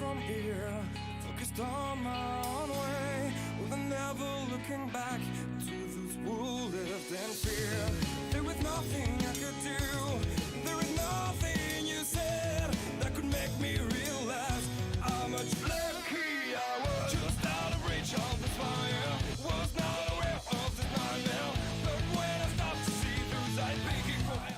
from here, focused on my own way, with never looking back to those who lived in fear. There was nothing I could do, there is nothing you said that could make me realize how much lucky I was. Just out of reach of the fire, was not aware of this nightmare, but when I stopped to see through sight, begging for help.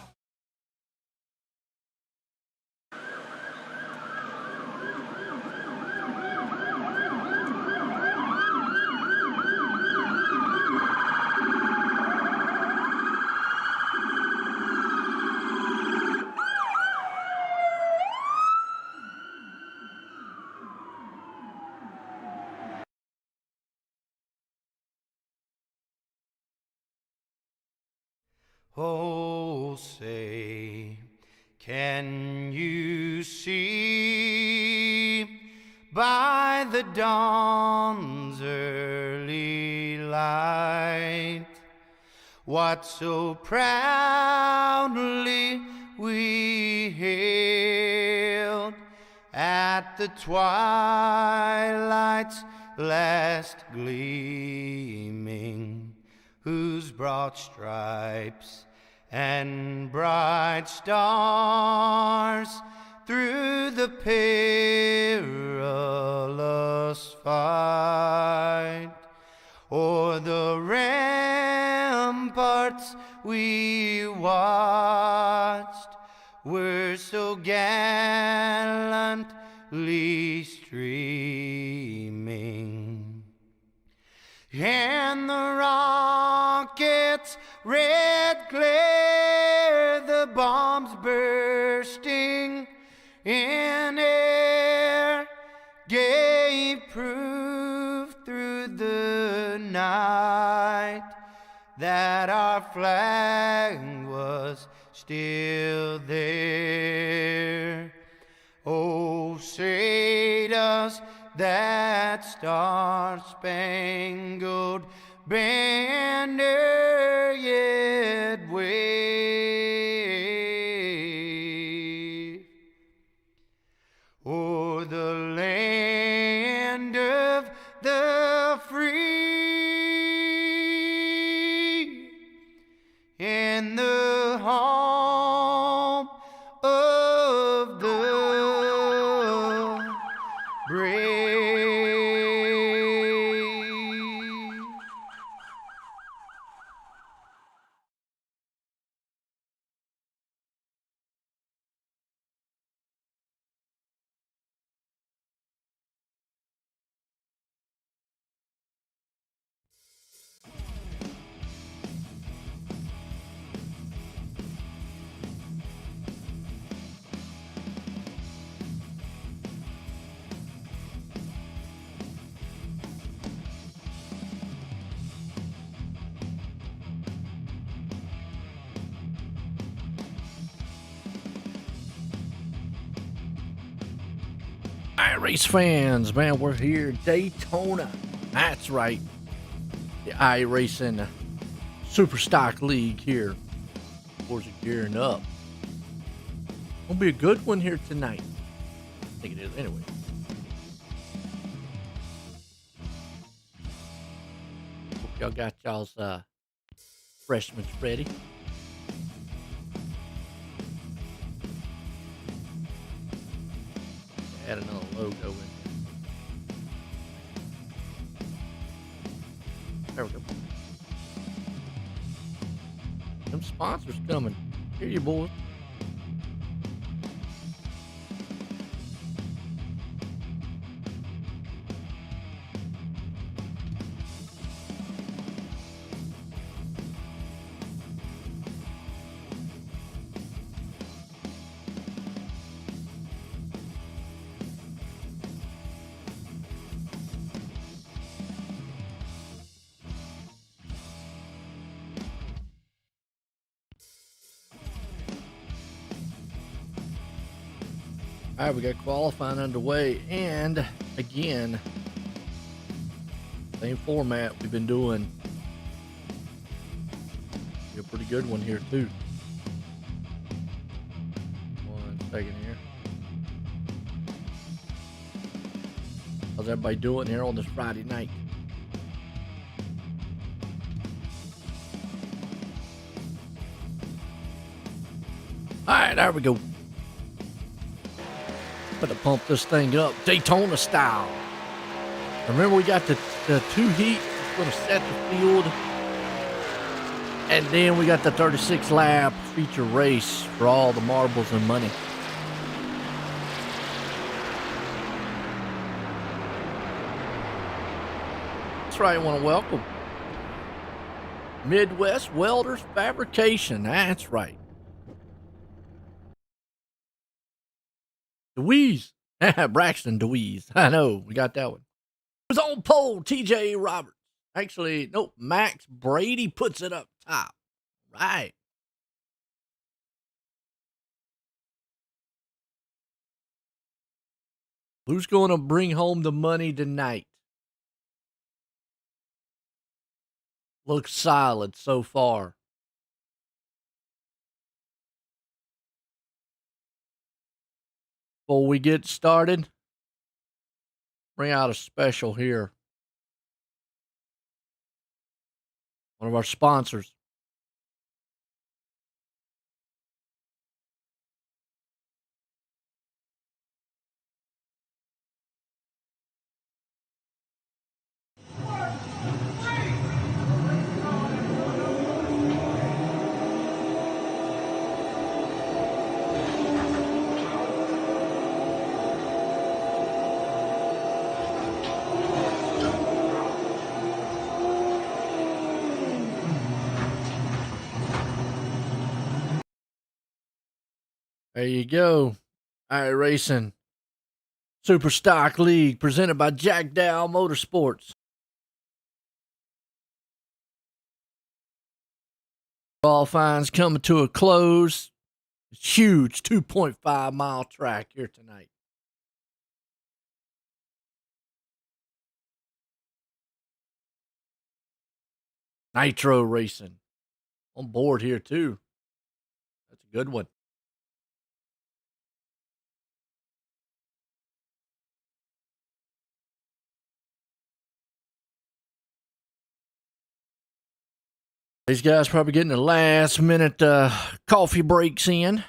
Oh, say, can you see by the dawn's early light what so proudly we hailed at the twilight's last gleaming, whose broad stripes and bright stars through the perilous fight o'er the ramparts we watched were so gallantly streaming, and the rocket's red glare, the bombs bursting in air, gave proof through the night that our flag was still there. Oh, say does that star-spangled banner yet wave o'er the land of the free and the home of the brave? Race fans, man, we're here Daytona. That's right, the iRacing Super Stock League here. Boys are gearing up. Gonna be a good one here tonight. I think it is anyway. Hope y'all got y'all's freshmen ready. Add another logo in. There we go. Them sponsors coming. Here you boys. All right, we got qualifying underway, and again, same format we've been doing. A pretty good one here too. 1 second here. How's everybody doing here on this Friday night? All right, there we go. Better pump this thing up, Daytona style. Remember, we got the two heat. It's going to set the field. And then we got the 36 lap feature race for all the marbles and money. That's right, I want to welcome Midwest Welders Fabrication. That's right. DeWeese. Braxton DeWeese. I know, we got that one. It was on pole, TJ Roberts. Actually, nope, Max Brady puts it up top. Right. Who's going to bring home the money tonight? Looks solid so far. Before we get started, bring out a special here. One of our sponsors. There you go. iRacing Super Stock League presented by Jack Dow Motorsports. Qualifying's coming to a close. Huge 2.5 mile track here tonight. Nitro Racing on board here too. That's a good one. These guys probably getting the last minute coffee breaks in.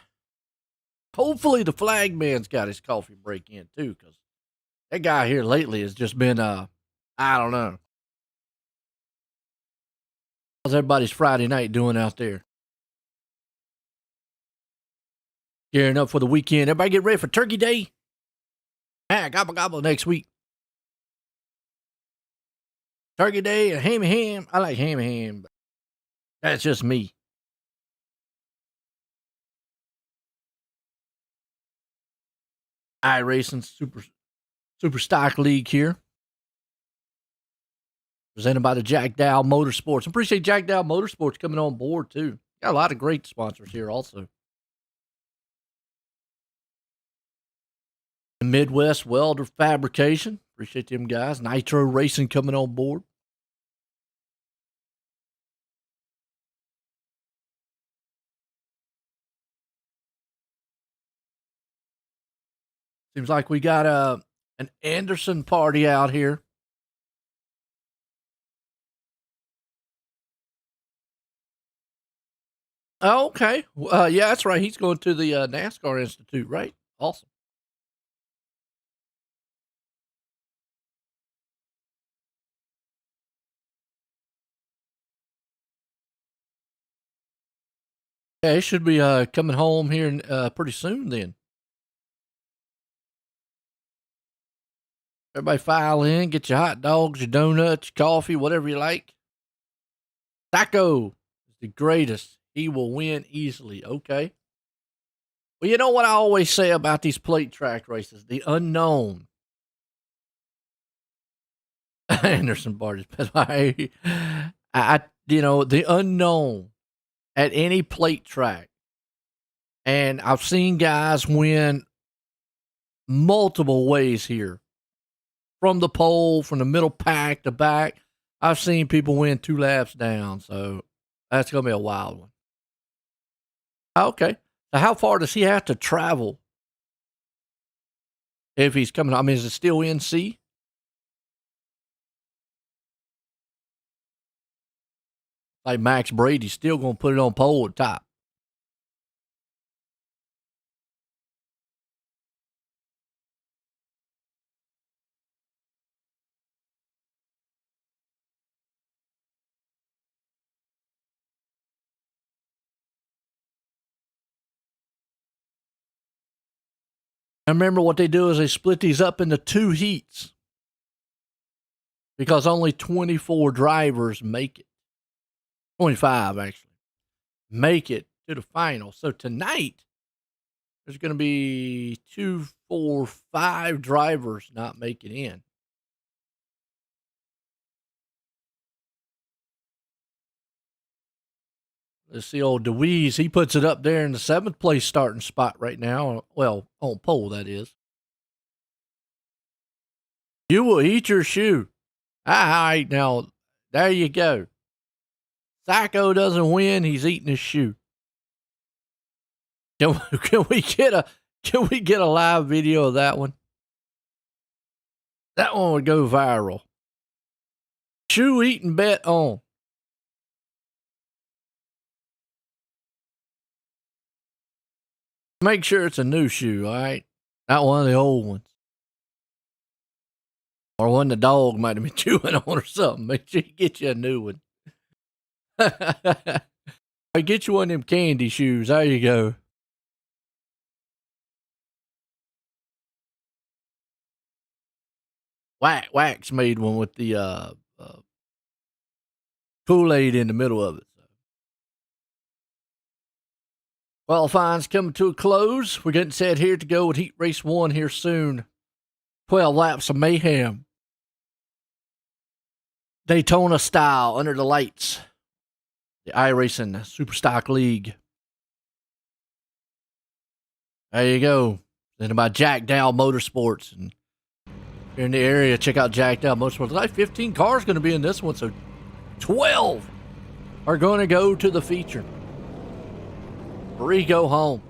Hopefully the flag man's got his coffee break in too, because that guy here lately has just been, I don't know. How's everybody's Friday night doing out there? Gearing up for the weekend. Everybody get ready for Turkey Day. Gobble gobble next week. Turkey Day and hammy ham. I like hammy ham, but that's just me. iRacing Super Stock League here. Presented by the Jack Dow Motorsports. I appreciate Jack Dow Motorsports coming on board too. Got a lot of great sponsors here also. The Midwest Welder Fabrication. Appreciate them guys. Nitro Racing coming on board. Seems like we got an Anderson party out here. Oh, okay. Yeah, that's right. He's going to the NASCAR Institute, right? Awesome. Yeah, he should be coming home here pretty soon then. Everybody file in, get your hot dogs, your donuts, your coffee, whatever you like. Taco is the greatest. He will win easily. Okay. Well, you know what I always say about these plate track races? The unknown. Anderson Barges. The unknown at any plate track. And I've seen guys win multiple ways here. From the pole, from the middle pack to back. I've seen people win 2 laps down. So that's going to be a wild one. Okay. So how far does he have to travel if he's coming? I mean, is it still NC? Like Max Brady's still going to put it on pole at top. And remember what they do is they split these up into 2 heats because only 24 drivers make it. 25, actually, make it to the final. So tonight, there's going to be 2, 4, 5 drivers not make it in. Let's see, old DeWeese, he puts it up there in the 7th place starting spot right now. Well, on pole, that is. You will eat your shoe. All right, now, there you go. Psycho doesn't win, he's eating his shoe. Can we get a live video of that one? That one would go viral. Shoe eating bet on. Make sure it's a new shoe, all right? Not one of the old ones. Or one the dog might have been chewing on or something. Make sure you get you a new one. Get you one of them candy shoes. There you go. Wax made one with the Kool-Aid in the middle of it. Qualifying's coming to a close. We're getting set here to go with Heat Race 1 here soon. 12 laps of mayhem. Daytona style, under the lights. The iRacing Superstock League. There you go. Then about Jack Dow Motorsports. And if you're in the area, check out Jack Dow Motorsports. Like 15 cars going to be in this one, so 12 are going to go to the feature. 3 go home.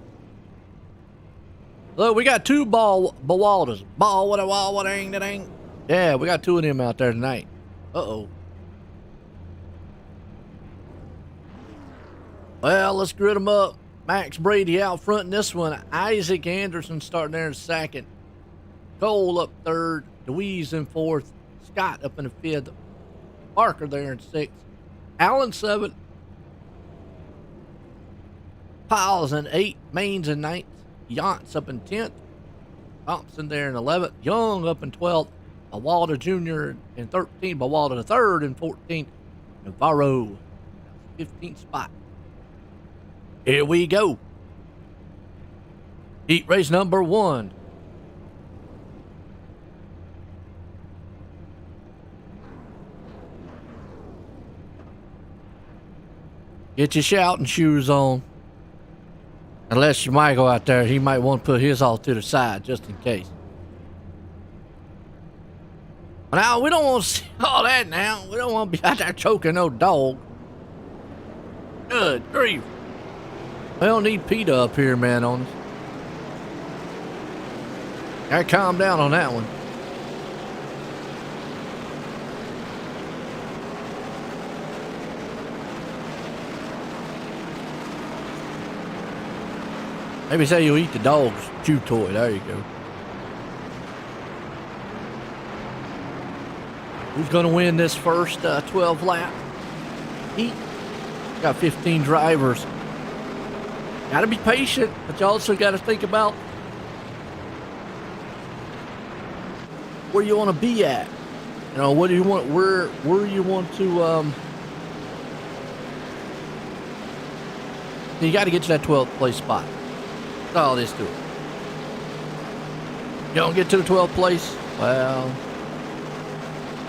Look, we got 2 Bawaldas. Ball, what a wall, what a dang, dang. Yeah, we got 2 of them out there tonight. Uh-oh. Well, let's grid them up. Max Brady out front in this one. Isaac Anderson starting there in 2nd. Cole up 3rd. DeWeese in 4th. Scott up in the 5th. Parker there in 6th. Allen 7th. Piles in 8th. Maines in 9th. Yance up in 10th. Thompson there in 11th. Young up in 12th. Bawalda Jr. in 13th. Bawalda the 3rd in 14th. Navarro, 15th spot. Here we go. Heat race number 1. Get your shouting shoes on. Unless you might go out there, he might want to put his off to the side just in case. Now, we don't want to see all that now. We don't want to be out there choking no dog. Good grief. We don't need PETA up here, man, on us. Gotta calm down on that one. Maybe say you'll eat the dog's chew toy. There you go. Who's going to win this first 12 lap heat? Got 15 drivers. Got to be patient, but you also got to think about where you want to be at. You know, what do you want? Where you want to? You got to get to that 12th place spot. That's all this to it. You don't get to the 12th place, well,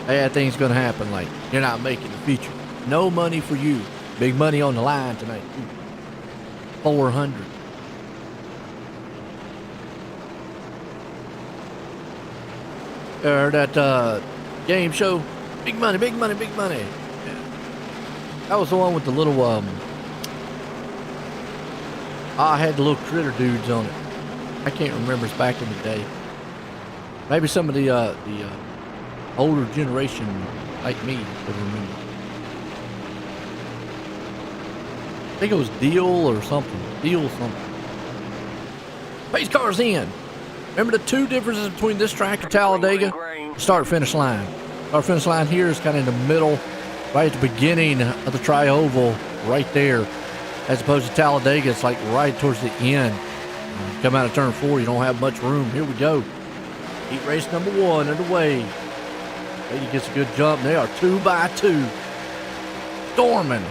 bad things gonna happen. Like you're not making the feature. No money for you. Big money on the line tonight. 400. That game show, big money, big money, big money. Yeah. That was the one with the little I had the little critter dudes on it. I can't remember. It's back in the day. Maybe some of the older generation like me would remember. think it was Deal or something. Deal something. Pace car's in. Remember the two differences between this track and Talladega? Start-finish line. Start-finish line here is kind of in the middle, right at the beginning of the tri-oval, right there. As opposed to Talladega, it's like right towards the end. Come out of turn 4, you don't have much room. Here we go. Heat race number 1 underway. Lady gets a good jump. They are 2 by 2. Storming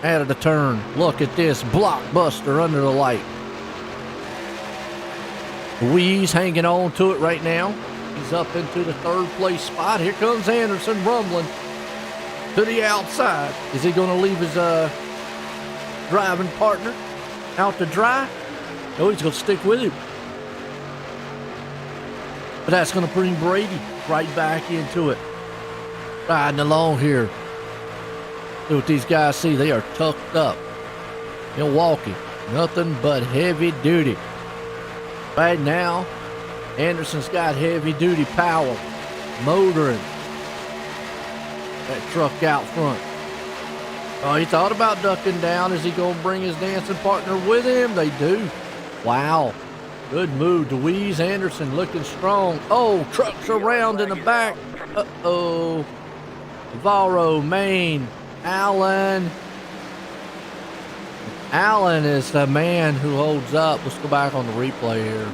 out of the turn. Look at this blockbuster under the light. Louise hanging on to it right now. He's up into the 3rd place spot. Here comes Anderson rumbling to the outside. Is he going to leave his driving partner out to dry? No, he's going to stick with him. But that's going to bring Brady right back into it. Riding along here. See what these guys see. They are tucked up. Milwaukee, nothing but heavy duty. Right now, Anderson's got heavy duty power. Motoring that truck out front. Oh, he thought about ducking down. Is he going to bring his dancing partner with him? They do. Wow. Good move. Louise Anderson looking strong. Oh, trucks around in the back. Uh-oh. Navarro, Maine, Allen. Allen is the man who holds up. Let's go back on the replay here.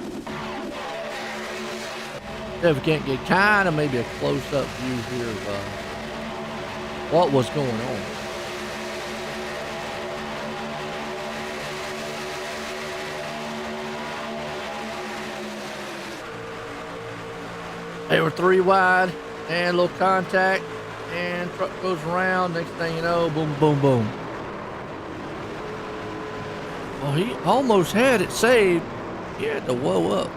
See if we can't get kind of maybe a close-up view here of what was going on. They were 3 wide and a little contact, and truck goes around. Next thing you know, boom, boom, boom. Well, he almost had it saved. He had to whoa up.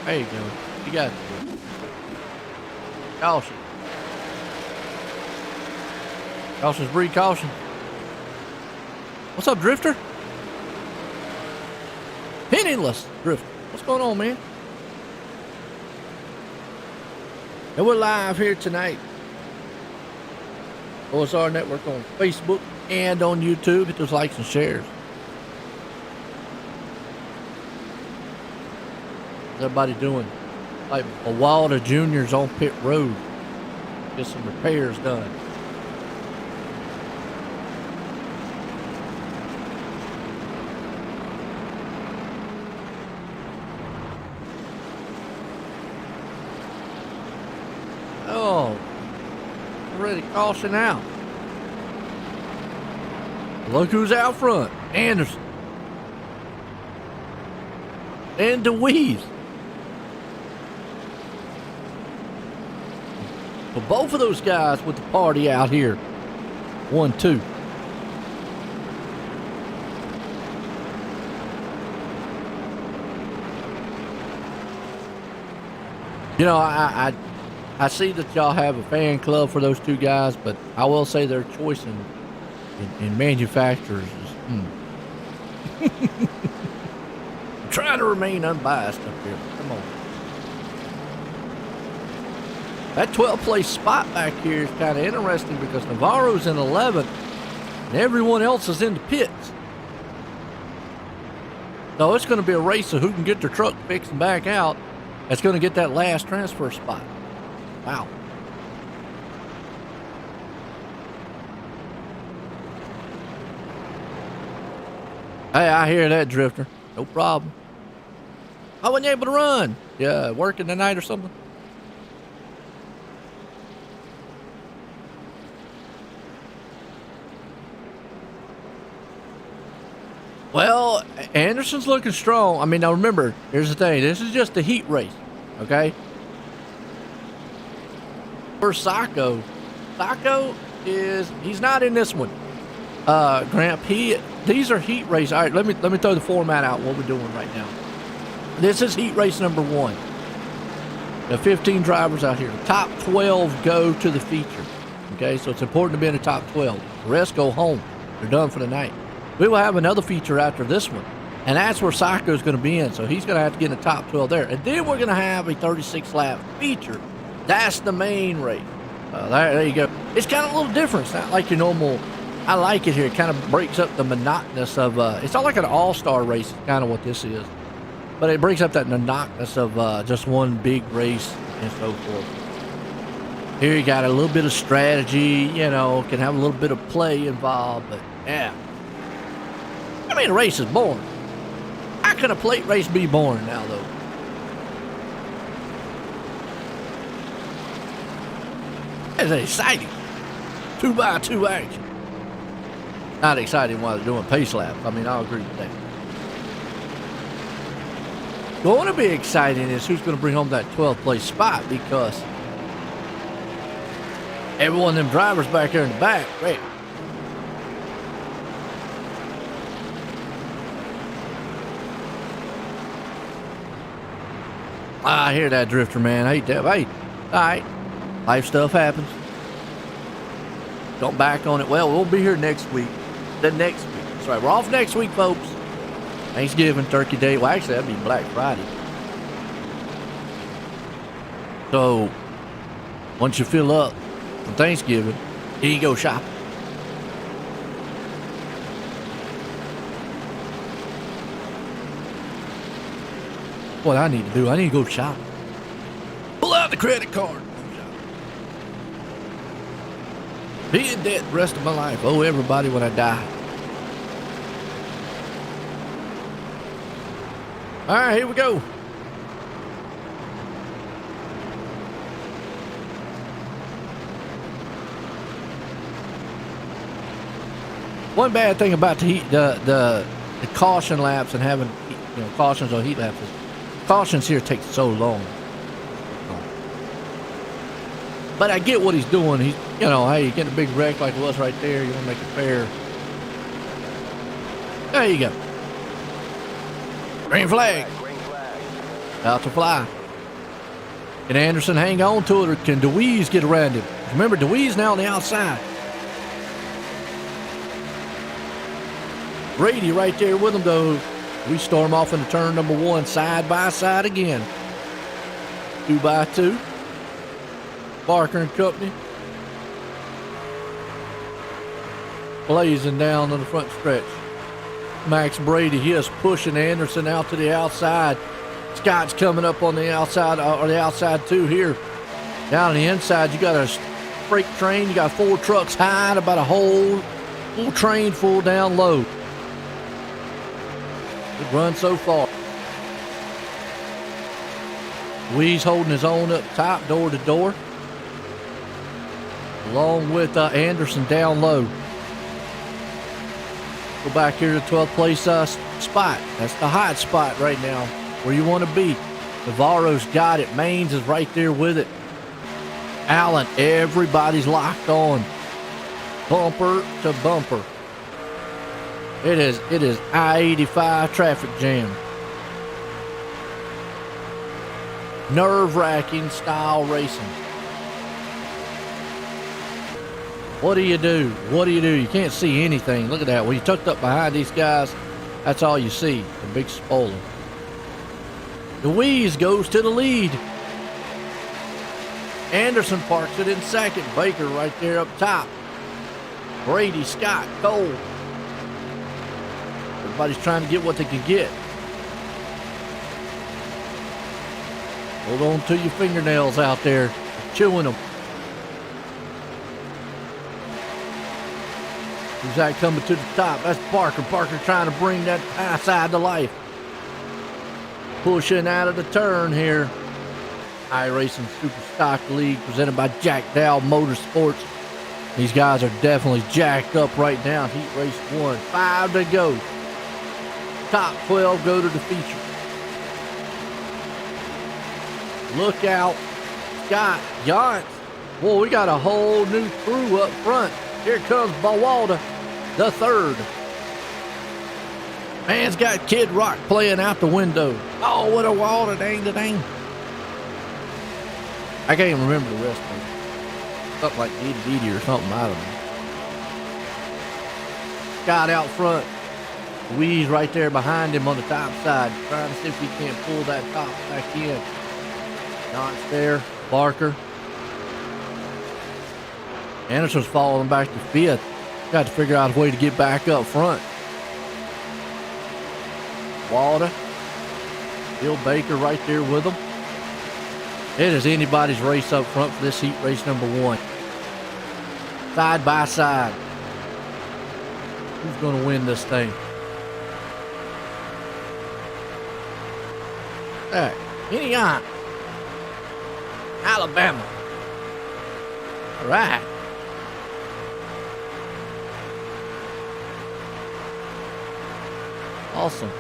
There you go. You got it. Caution. Caution's breed caution. What's up, Drifter? Penniless Drifter. What's going on, man? And we're live here tonight. OSR Network on Facebook and on YouTube. Hit those likes and shares. What's everybody doing? Like a Wilder Juniors on pit road. Get some repairs done. Oh, already caution out. Look who's out front. Anderson. And DeWeese. But both of those guys with the party out here. 1-2. You know, I see that y'all have a fan club for those two guys, but I will say their choice in manufacturers is I'm trying to remain unbiased up here. Come on. That 12th place spot back here is kind of interesting because Navarro's in 11th and everyone else is in the pits. So it's going to be a race of who can get their truck fixed and back out. That's going to get that last transfer spot. Wow. Hey, I hear that, Drifter. No problem. I wasn't able to run. Yeah, working tonight or something. Well, Anderson's looking strong. I mean, now remember, here's the thing. This is just a heat race, okay? For Sacco he's not in this one. Gramp, these are heat race. All right, let me throw the format out, what we're doing right now. This is heat race number 1. The 15 drivers out here. The top 12 go to the feature. Okay, so it's important to be in the top 12. The rest go home. They're done for the night. We will have another feature after this one, and that's where Sacco's going to be in, so he's going to have to get in the top 12 there. And then we're going to have a 36-lap feature. That's the main race. There you go. It's kind of a little different. It's not like your normal I like it here. It kind of breaks up the monotonous of, it's not like an all-star race, is kind of what this is. But it breaks up that monotonous of just one big race and so forth. Here you got a little bit of strategy, you know, can have a little bit of play involved, but yeah. I mean, a race is boring. How can a plate race be boring now, though? It's exciting. 2x2 action. Not exciting while they're doing pace laps. I mean, I'll agree with that. Going to be exciting is who's going to bring home that 12th place spot, because every one of them drivers back there in the back, right? I hear that drifter, man. I hate that. Hey, all right. Life stuff happens. Don't back on it. Well, we'll be here next week. The next week. That's right. We're off next week, folks. Thanksgiving, Turkey Day. Well, actually, that'd be Black Friday. So, once you fill up for Thanksgiving, then you go shopping. What I need to do, I need to go shopping. Pull out the credit card. Be in debt the rest of my life. Oh, everybody when I die. All right, here we go. One bad thing about the caution laps and having, you know, cautions or heat laps is cautions here take so long. But I get what he's doing. He's, you know, hey, you're getting a big wreck like it was right there. You want to make it fair. There you go. Green flag. About to fly. Can Anderson hang on to it, or can DeWeese get around him? Remember, DeWeese now on the outside. Brady right there with him, though. We storm off into turn number 1, side by side again. 2x2. Barker and company. Blazing down on the front stretch. Max Brady, he is pushing Anderson out to the outside. Scott's coming up on the outside, or the outside too here. Down on the inside, you got a freight train. You got 4 trucks high and about a whole train full down low. Good run so far. Weeze holding his own up top, door to door. Along with Anderson down low. Go back here to 12th place spot. That's the hot spot right now, where you want to be. Navarro's got it. Maines is right there with it. Allen, everybody's locked on. Bumper to bumper. It is I-85 traffic jam. Nerve-wracking style racing. What do you do? What do you do? You can't see anything. Look at that. When you're tucked up behind these guys, that's all you see. The big spoiler. DeWeese goes to the lead. Anderson parks it in second. Baker right there up top. Brady, Scott, Cole. Everybody's trying to get what they can get. Hold on to your fingernails out there. Chewing them. Who's that coming to the top? That's Parker. Parker trying to bring that high side to life. Pushing out of the turn here. iRacing Super Stock League presented by Jack Dow Motorsports. These guys are definitely jacked up right now. Heat race 1. 5 to go. Top 12 go to the feature. Look out. Scott Yance. Boy, we got a whole new crew up front. Here comes Bawalda, the third. Man's got Kid Rock playing out the window. Oh, what a Walda, dang the dang. I can't even remember the rest of it. Something like Edie or something, I don't know. Scott out front. Weeze right there behind him on the top side, trying to see if he can't pull that top back in. Not there. Barker. Anderson's falling back to 5th. Got to figure out a way to get back up front. Walter, Bill Baker right there with them. It is anybody's race up front for this heat race number 1. Side by side. Who's going to win this thing? All right, Indiana, Alabama. All right. Awesome.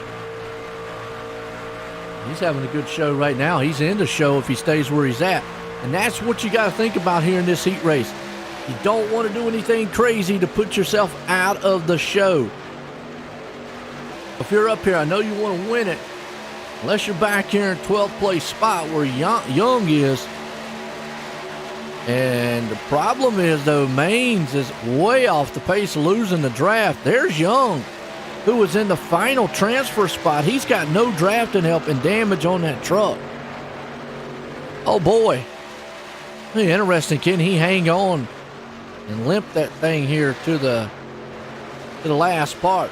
He's having a good show right now. He's in the show if he stays where he's at. And that's what you got to think about here in this heat race. You don't want to do anything crazy to put yourself out of the show. If you're up here, I know you want to win it. Unless you're back here in 12th place spot where Young is. And the problem is, though, Maines is way off the pace of losing the draft. There's Young, who was in the final transfer spot. He's got no drafting help and damage on that truck. Oh, boy. Hey, interesting. Can he hang on and limp that thing here to the last part?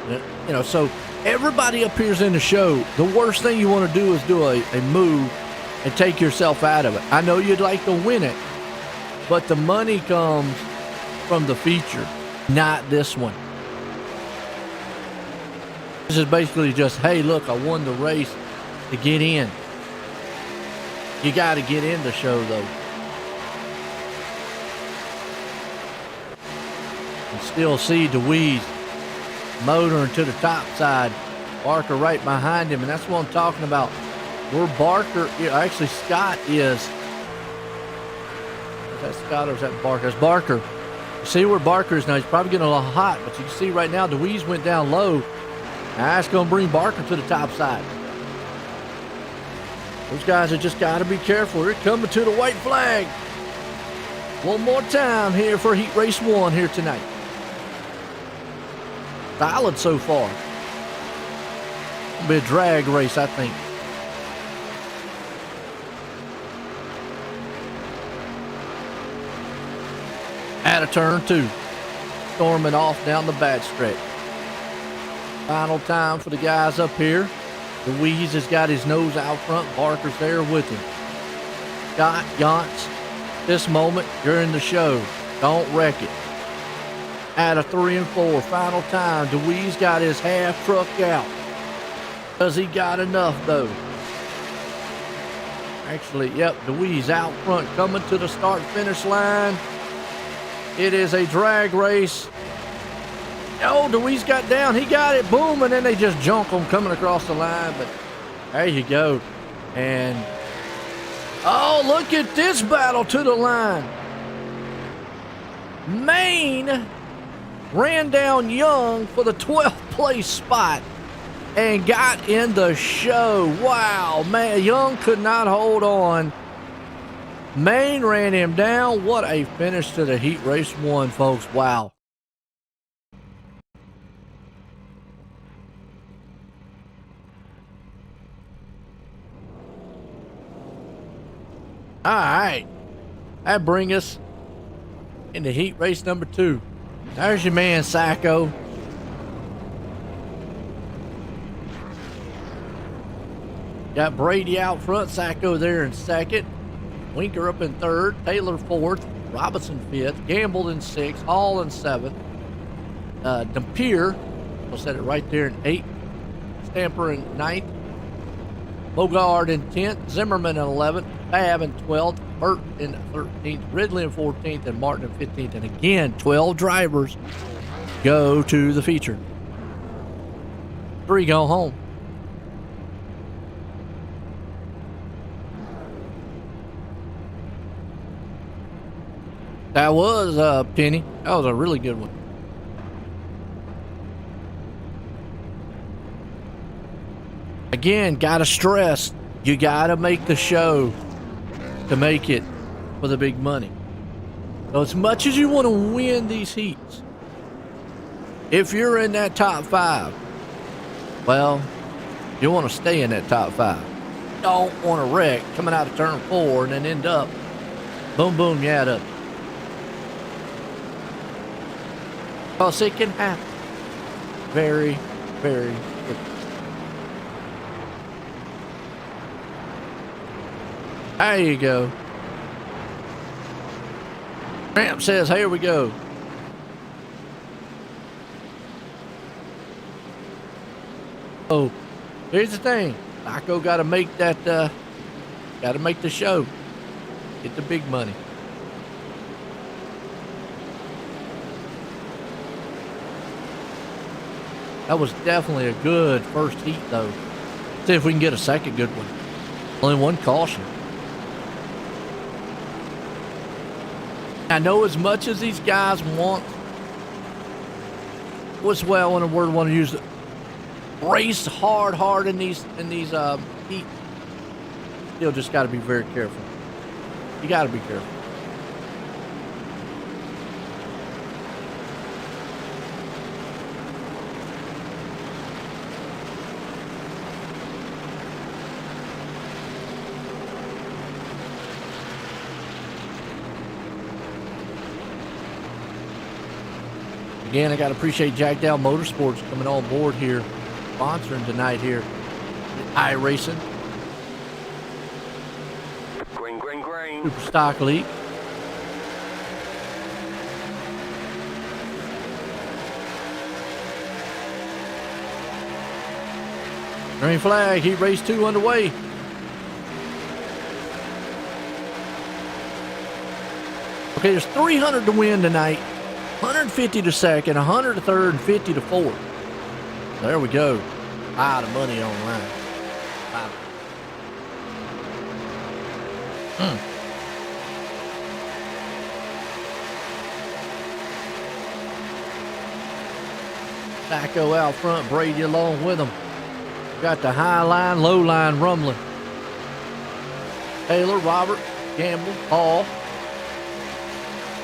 You know, so everybody up here's in the show. The worst thing you want to do is do a move and take yourself out of it. I know you'd like to win it, but the money comes from the feature, not this one. This is basically just, hey, look, I won the race to get in. You got to get in the show, though. And still see DeWeese motoring to the top side. Barker right behind him, and that's what I'm talking about. Where Barker, actually Scott is. Is that Scott or is that Barker? It's Barker. You see where Barker is now. He's probably getting a little hot, but you can see right now DeWeese went down low. That's going to bring Barker to the top side. Those guys have just got to be careful. They're coming to the white flag. One more time here for Heat Race 1 here tonight. Solid so far. It'll be a drag race, I think. Out of turn 2. Storming off down the back stretch. Final time for the guys up here. Louise has got his nose out front. Barker's there with him. Scott Yance, this moment, you're in the show. Don't wreck it. Out of 3 and 4, final time. DeWeese got his half truck out. Does he got enough, though? Actually, yep, DeWeese out front coming to the start-finish line. It is a drag race. Oh, DeWeese got down. He got it. Boom. And then they just junk him coming across the line. But there you go. And, oh, look at this battle to the line. Maine ran down Young for the 12th place spot and got in the show. Wow, man. Young could not hold on. Maine ran him down. What a finish to the Heat Race 1, folks. Wow. All right, that brings us into Heat Race number 2. There's your man, Sacco. Got Brady out front, Sacco there in second. Winker up in third, Taylor fourth, Robinson fifth, Gamble in sixth, Hall in seventh. Dampier, I'll set it right there in eighth. Stamper in ninth. Bogard in 10th, Zimmerman in 11th, Babb in 12th, Burt in 13th, Ridley in 14th, and Martin in 15th. And again, 12 drivers go to the feature. 3 go home. That was Penny. That was a really good one. Again, gotta stress, you gotta make the show to make it for the big money. So as much as you want to win these heats, if you're in that top 5, well, you want to stay in that top 5. Don't want to wreck coming out of turn 4 and then end up boom, boom, yeah, up. Because it can happen very, very quickly. There you go. Tramp says, here we go. Oh, here's the thing. Taco got to make that, got to make the show. Get the big money. That was definitely a good first heat, though. See if we can get a second good one. Only one caution. I know as much as these guys want, what's well when a word I want to use it, race hard in these heats. Still just got to be very careful. You got to be careful. Again, I got to appreciate Jack Dow Motorsports coming on board here, sponsoring tonight here at iRacing. Green. Super Stock League. Green flag, heat race 2 underway. Okay, there's 300 to win tonight. 150 to second, 100 to third, and 50 to fourth. There we go. A lot of money on the line. Taco out front, Brady along with him. Got the high line, low line rumbling. Taylor, Robert, Gamble, Hall.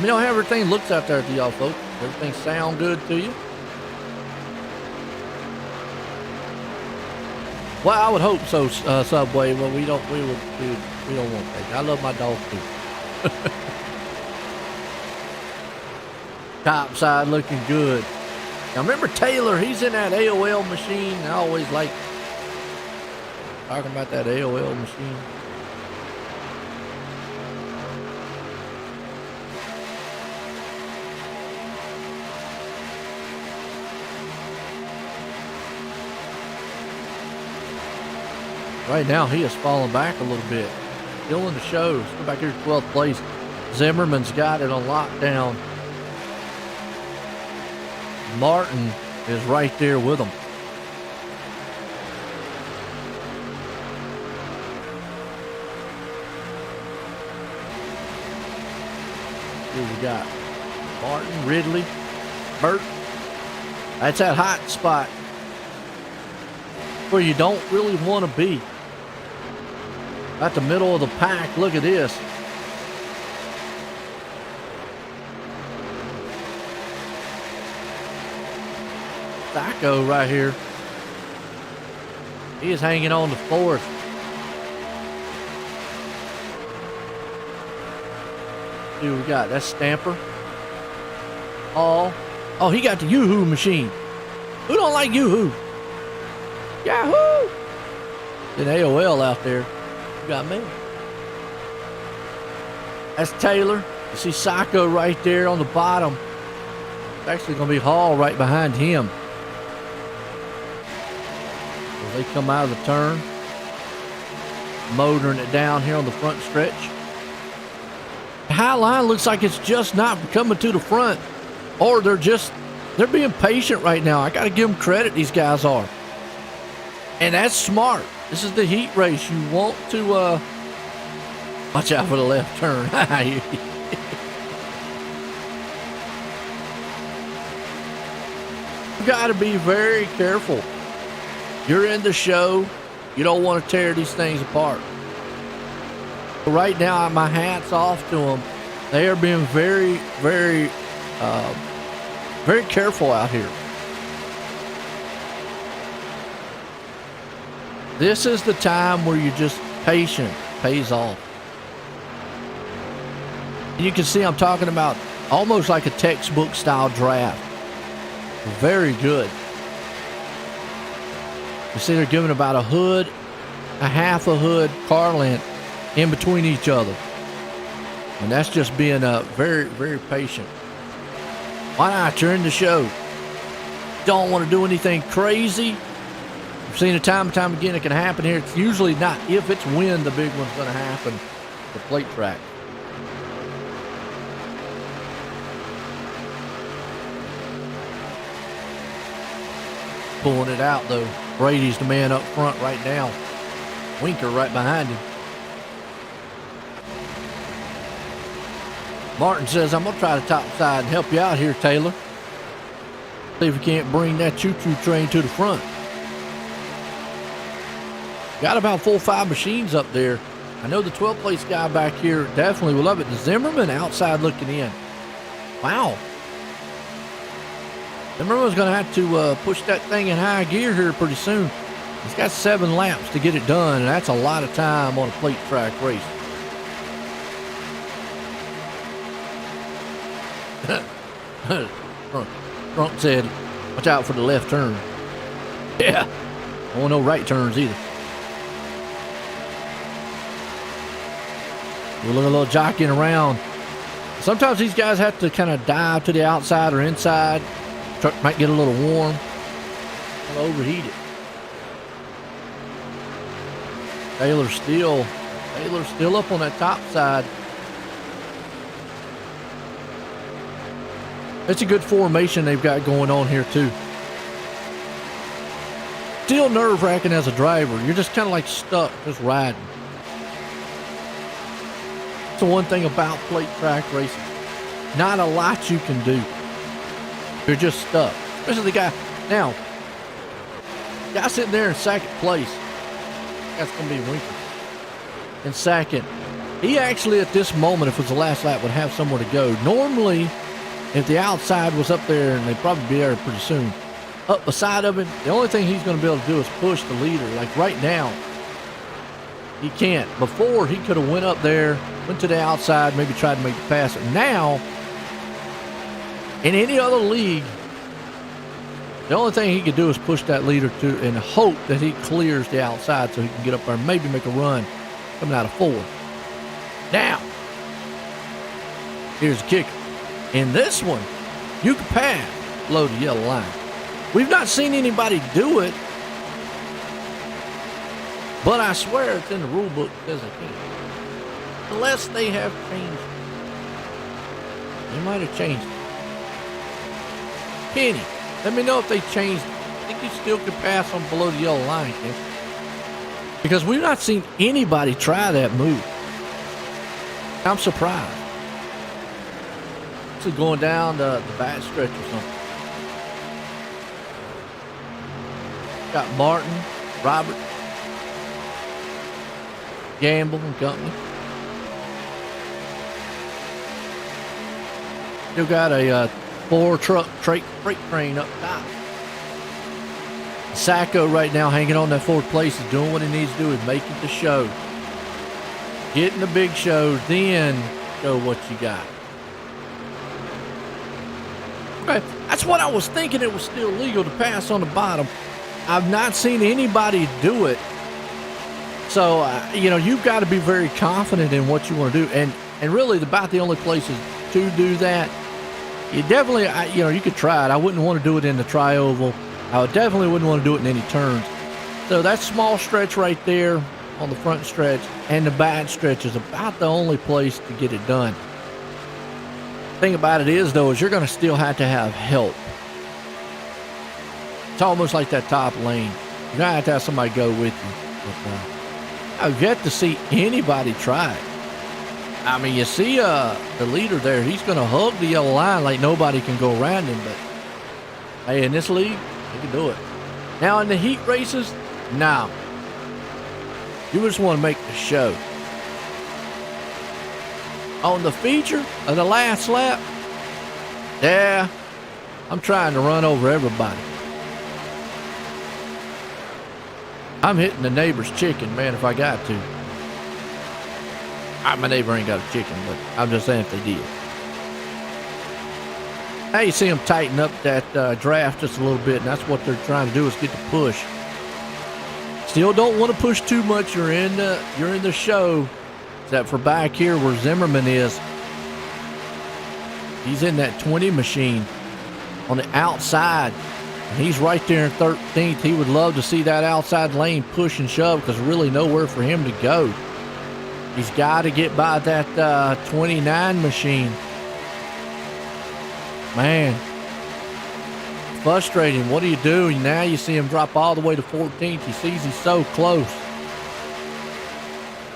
You know how everything looks out there to y'all folks. Everything sound good to you? Well, I would hope so, Subway. Well, we don't want that. I love my dog too. Top side looking good. Now remember Taylor, he's in that AOL machine. I always like talking about that AOL machine. Right now, he has fallen back a little bit. Still in the show. Let's go back here to 12th place. Zimmerman's got it on lockdown. Martin is right there with him. Here we got Martin, Ridley, Burt. That's that hot spot where you don't really want to be. At the middle of the pack, look at this. Taco right here. He is hanging on to fourth. See what we got. That's Stamper. Oh, he got the Yoo-Hoo machine. Who don't like Yoo-Hoo? Yahoo! An AOL out there. You got me. That's Taylor. You see Psycho right there on the bottom. It's actually going to be Hall right behind him. As they come out of the turn. Motoring it down here on the front stretch. The high line looks like it's just not coming to the front. Or they're being patient right now. I got to give them credit, these guys are. And that's smart. This is the heat race. You want to watch out for the left turn. You got to be very careful. You're in the show. You don't want to tear these things apart. But right now, my hat's off to them. They are being very, very, very careful out here. This is the time where you're just patient, pays off. And you can see I'm talking about almost like a textbook style draft. Very good. You see they're giving about a hood, a half a hood car length in between each other. And that's just being very, very patient. Why not? You're in the show. Don't want to do anything crazy. I've seen it time and time again. It can happen here. It's usually not if, it's when the big one's going to happen. The plate track. Pulling it out though. Brady's the man up front right now. Winker right behind him. Martin says, I'm going to try the top side and help you out here, Taylor. See if we can't bring that choo-choo train to the front. Got about 4 or 5 machines up there. I know the 12th place guy back here definitely will love it. The Zimmerman outside looking in. Wow. Zimmerman's going to have to push that thing in high gear here pretty soon. He's got 7 laps to get it done, and that's a lot of time on a plate track race. Trump said, watch out for the left turn. Yeah. I don't know right turns either. We're looking a little jockeying around. Sometimes these guys have to kind of dive to the outside or inside. Truck might get a little warm. A little overheated. Taylor's still up on that top side. It's a good formation they've got going on here too. Still nerve-wracking as a driver. You're just kind of like stuck, just riding. That's the one thing about plate track racing. Not a lot you can do. You're just stuck. Especially the guy. Now, guy sitting there in second place. That's going to be Winker. In second. He actually, at this moment, if it was the last lap, would have somewhere to go. Normally, if the outside was up there, and they'd probably be there pretty soon, up beside of him, the only thing he's going to be able to do is push the leader. Like right now, he can't. Before, he could have went up there, went to the outside, maybe tried to make the pass. Now, in any other league, the only thing he could do is push that leader to and hope that he clears the outside so he can get up there and maybe make a run coming out of 4. Now, here's the kicker. In this one, you can pass below the yellow line. We've not seen anybody do it, but I swear it's in the rule book that says I can't. Unless they have changed it. They might have changed it. Penny, let me know if they changed it. I think you still can pass on below the yellow line, Ken. Because we've not seen anybody try that move. I'm surprised. Actually going down the back stretch or something. Got Martin, Robert, Gamble and company. Still got a 4-truck freight train up top. Sacco right now hanging on that 4th place is doing what he needs to do, is making the show. Getting the big show, then show what you got. Okay, that's what I was thinking. It was still legal to pass on the bottom. I've not seen anybody do it. So, you've got to be very confident in what you want to do. And really, about the only places to do that, you definitely, you could try it. I wouldn't want to do it in the tri-oval. I definitely wouldn't want to do it in any turns. So that small stretch right there on the front stretch and the back stretch is about the only place to get it done. The thing about it is, though, is you're going to still have to have help. It's almost like that top lane. You're going to have somebody go with you. But, I've yet to see anybody try it. I mean, you see the leader there. He's going to hug the yellow line like nobody can go around him. But, hey, in this league, they can do it. Now, in the heat races, no. You just want to make the show. On the feature of the last lap, yeah, I'm trying to run over everybody. I'm hitting the neighbor's chicken, man, if I got to. My neighbor ain't got a chicken, but I'm just saying if they did. Now you see them tighten up that draft just a little bit, and that's what they're trying to do is get the push. Still don't want to push too much. You're in the show. Except for back here where Zimmerman is. He's in that 20 machine on the outside. And he's right there in 13th. He would love to see that outside lane push and shove because really nowhere for him to go. He's got to get by that 29 machine. Man, frustrating. What do you do? Now you see him drop all the way to 14th. He sees he's so close.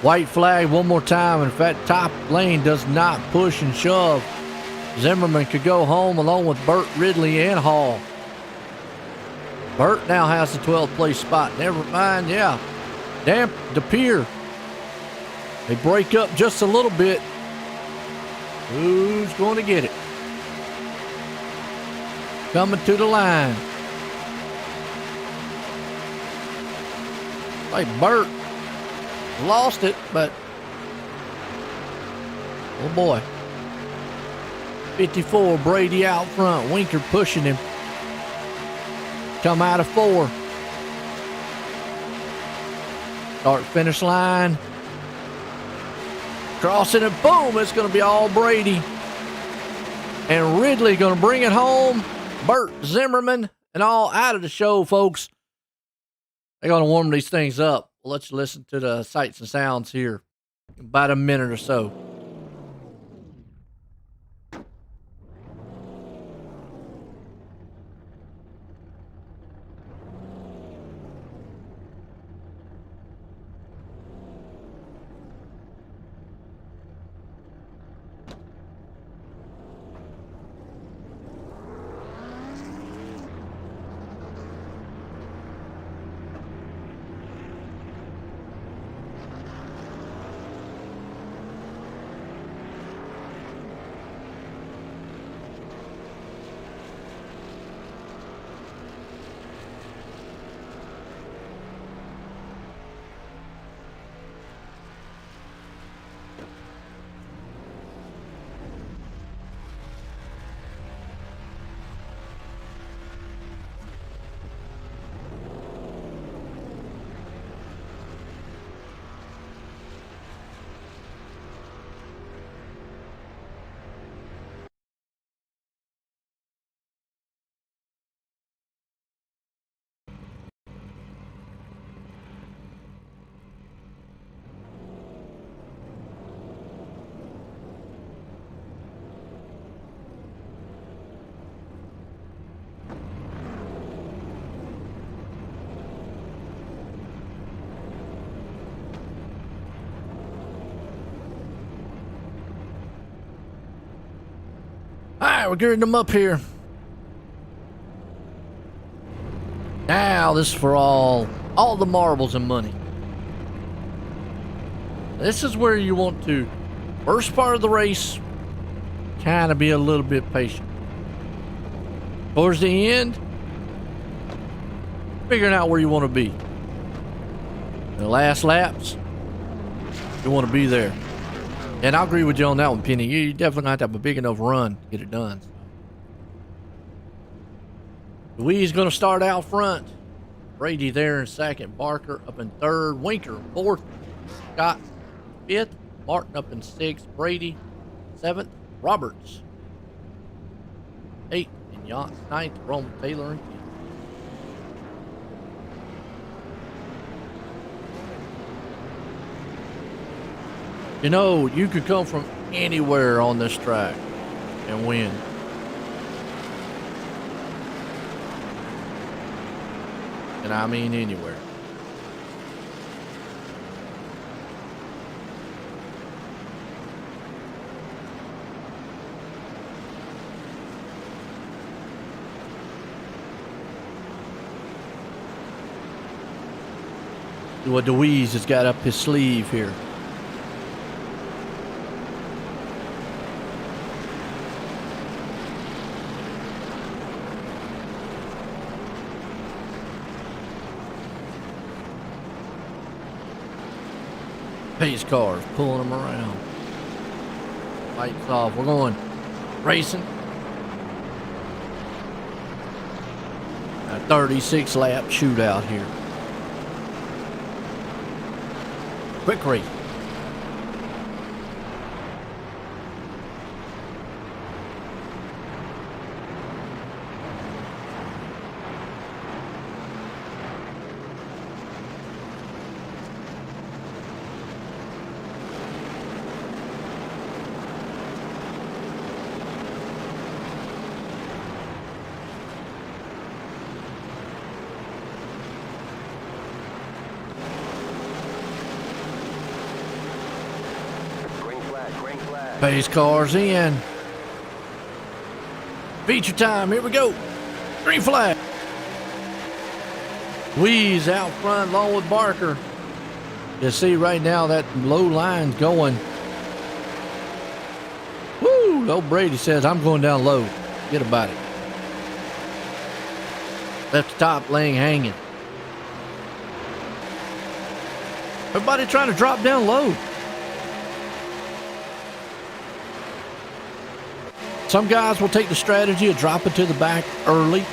White flag one more time, and if that top lane does not push and shove, Zimmerman could go home along with Burt, Ridley, and Hall. Burt now has the 12th place spot. Never mind, yeah. Damn, DePere. They break up just a little bit. Who's going to get it? Coming to the line. Like Burt lost it, but oh boy. 54, Brady out front. Winker pushing him. Come out of 4. Start finish line. Crossing it, boom, it's going to be all Brady. And Ridley going to bring it home. Burt, Zimmerman, and all out of the show, folks. They're going to warm these things up. Let's listen to the sights and sounds here in about a minute or so. All right, we're gearing them up here. Now, this is for all the marbles and money. This is where you want to, first part of the race, kind of be a little bit patient. Towards the end, figuring out where you want to be. The last laps, you want to be there. And I agree with you on that one, Penny. You definitely gonna have to have a big enough run to get it done. Louise gonna start out front. Brady there in second. Barker up in third. Winker fourth. Scott fifth. Martin up in sixth. Brady seventh. Roberts eighth. And Yachts ninth. Roman Taylor in 10th. You know, you could come from anywhere on this track and win. And I mean anywhere. See what DeWeese has got up his sleeve here. Pace cars pulling them around. Lights off. We're going racing. A 36 lap shootout here. Quick race. Green flag. Pace cars in. Feature time, here we go. Green flag. Weeze out front along with Barker. You see right now that low line's going. Woo! Old Brady says, I'm going down low. Get about it. Left the top lane hanging. Everybody trying to drop down low. Some guys will take the strategy of dropping to the back early,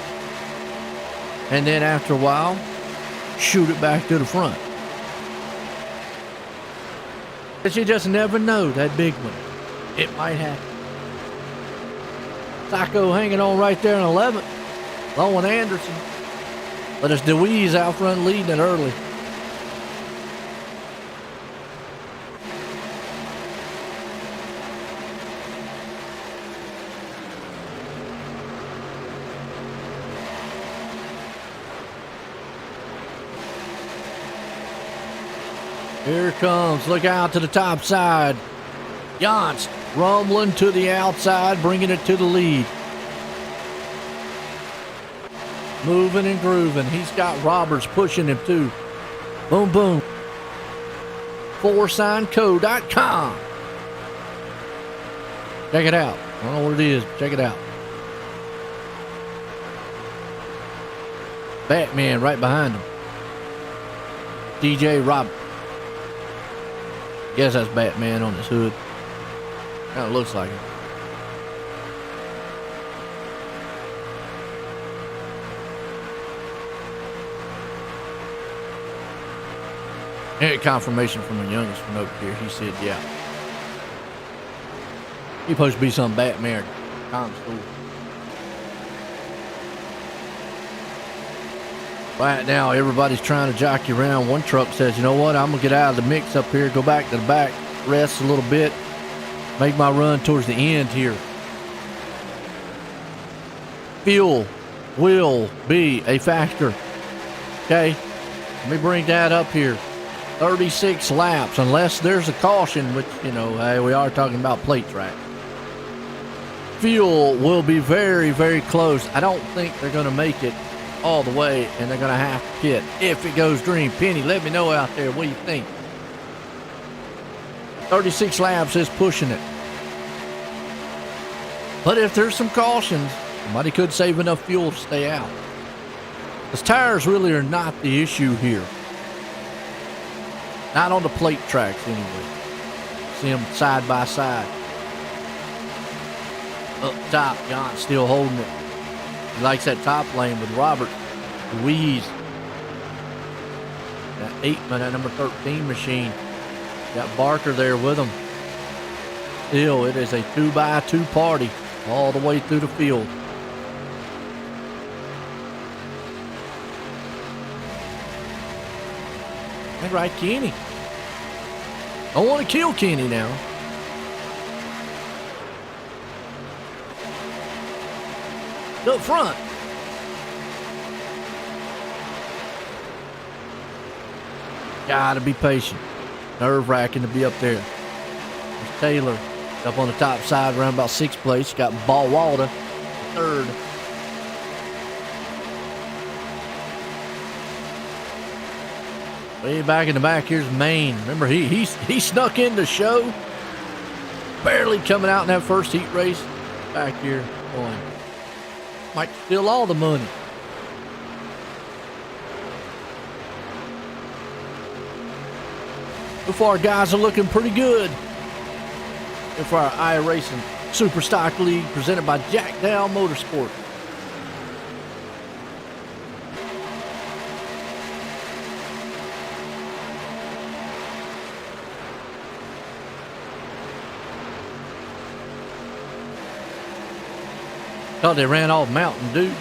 and then after a while, shoot it back to the front. But you just never know, that big one. It might happen. Psycho hanging on right there in 11th, along with Anderson. But it's DeWeese out front leading it early. Here it comes. Look out to the top side. Jans rumbling to the outside, bringing it to the lead. Moving and grooving. He's got Roberts pushing him too. Boom, boom. ForSignCo.com. Check it out. I don't know what it is. Check it out. Batman right behind him. DJ Roberts. Guess that's Batman on his hood. Kind of looks like it. And confirmation from the youngest one over here. He said, yeah. He's supposed to be some Batman constable. Right now, everybody's trying to jockey around. One truck says, you know what, I'm going to get out of the mix up here, go back to the back, rest a little bit, make my run towards the end here. Fuel will be a factor. Okay, let me bring that up here. 36 laps, unless there's a caution, which, you know, hey, we are talking about plate track. Fuel will be very, very close. I don't think they're going to make it all the way, and they're going to have to pit if it goes green. Penny, let me know out there, what do you think? 36 laps is pushing it. But if there's some cautions, somebody could save enough fuel to stay out. The tires really are not the issue here. Not on the plate tracks anyway. See them side by side. Up top, John's still holding it. He likes that top lane with Robert Louise. That 8-man, that number 13 machine. Got Barker there with him. Still, it is a 2x2 party all the way through the field. That's right, Kenny. Don't want to kill Kenny now. Up front. Gotta be patient. Nerve-wracking to be up there. There's Taylor up on the top side around about 6th place. Got Ballwalda 3rd. Way back in the back, here's Maine. Remember, he snuck in the show. Barely coming out in that first heat race. Back here going. Might steal all the money. So far, guys are looking pretty good. And for our iRacing Super Stock League presented by Jack Dow Motorsport. Thought they ran off Mountain Dew.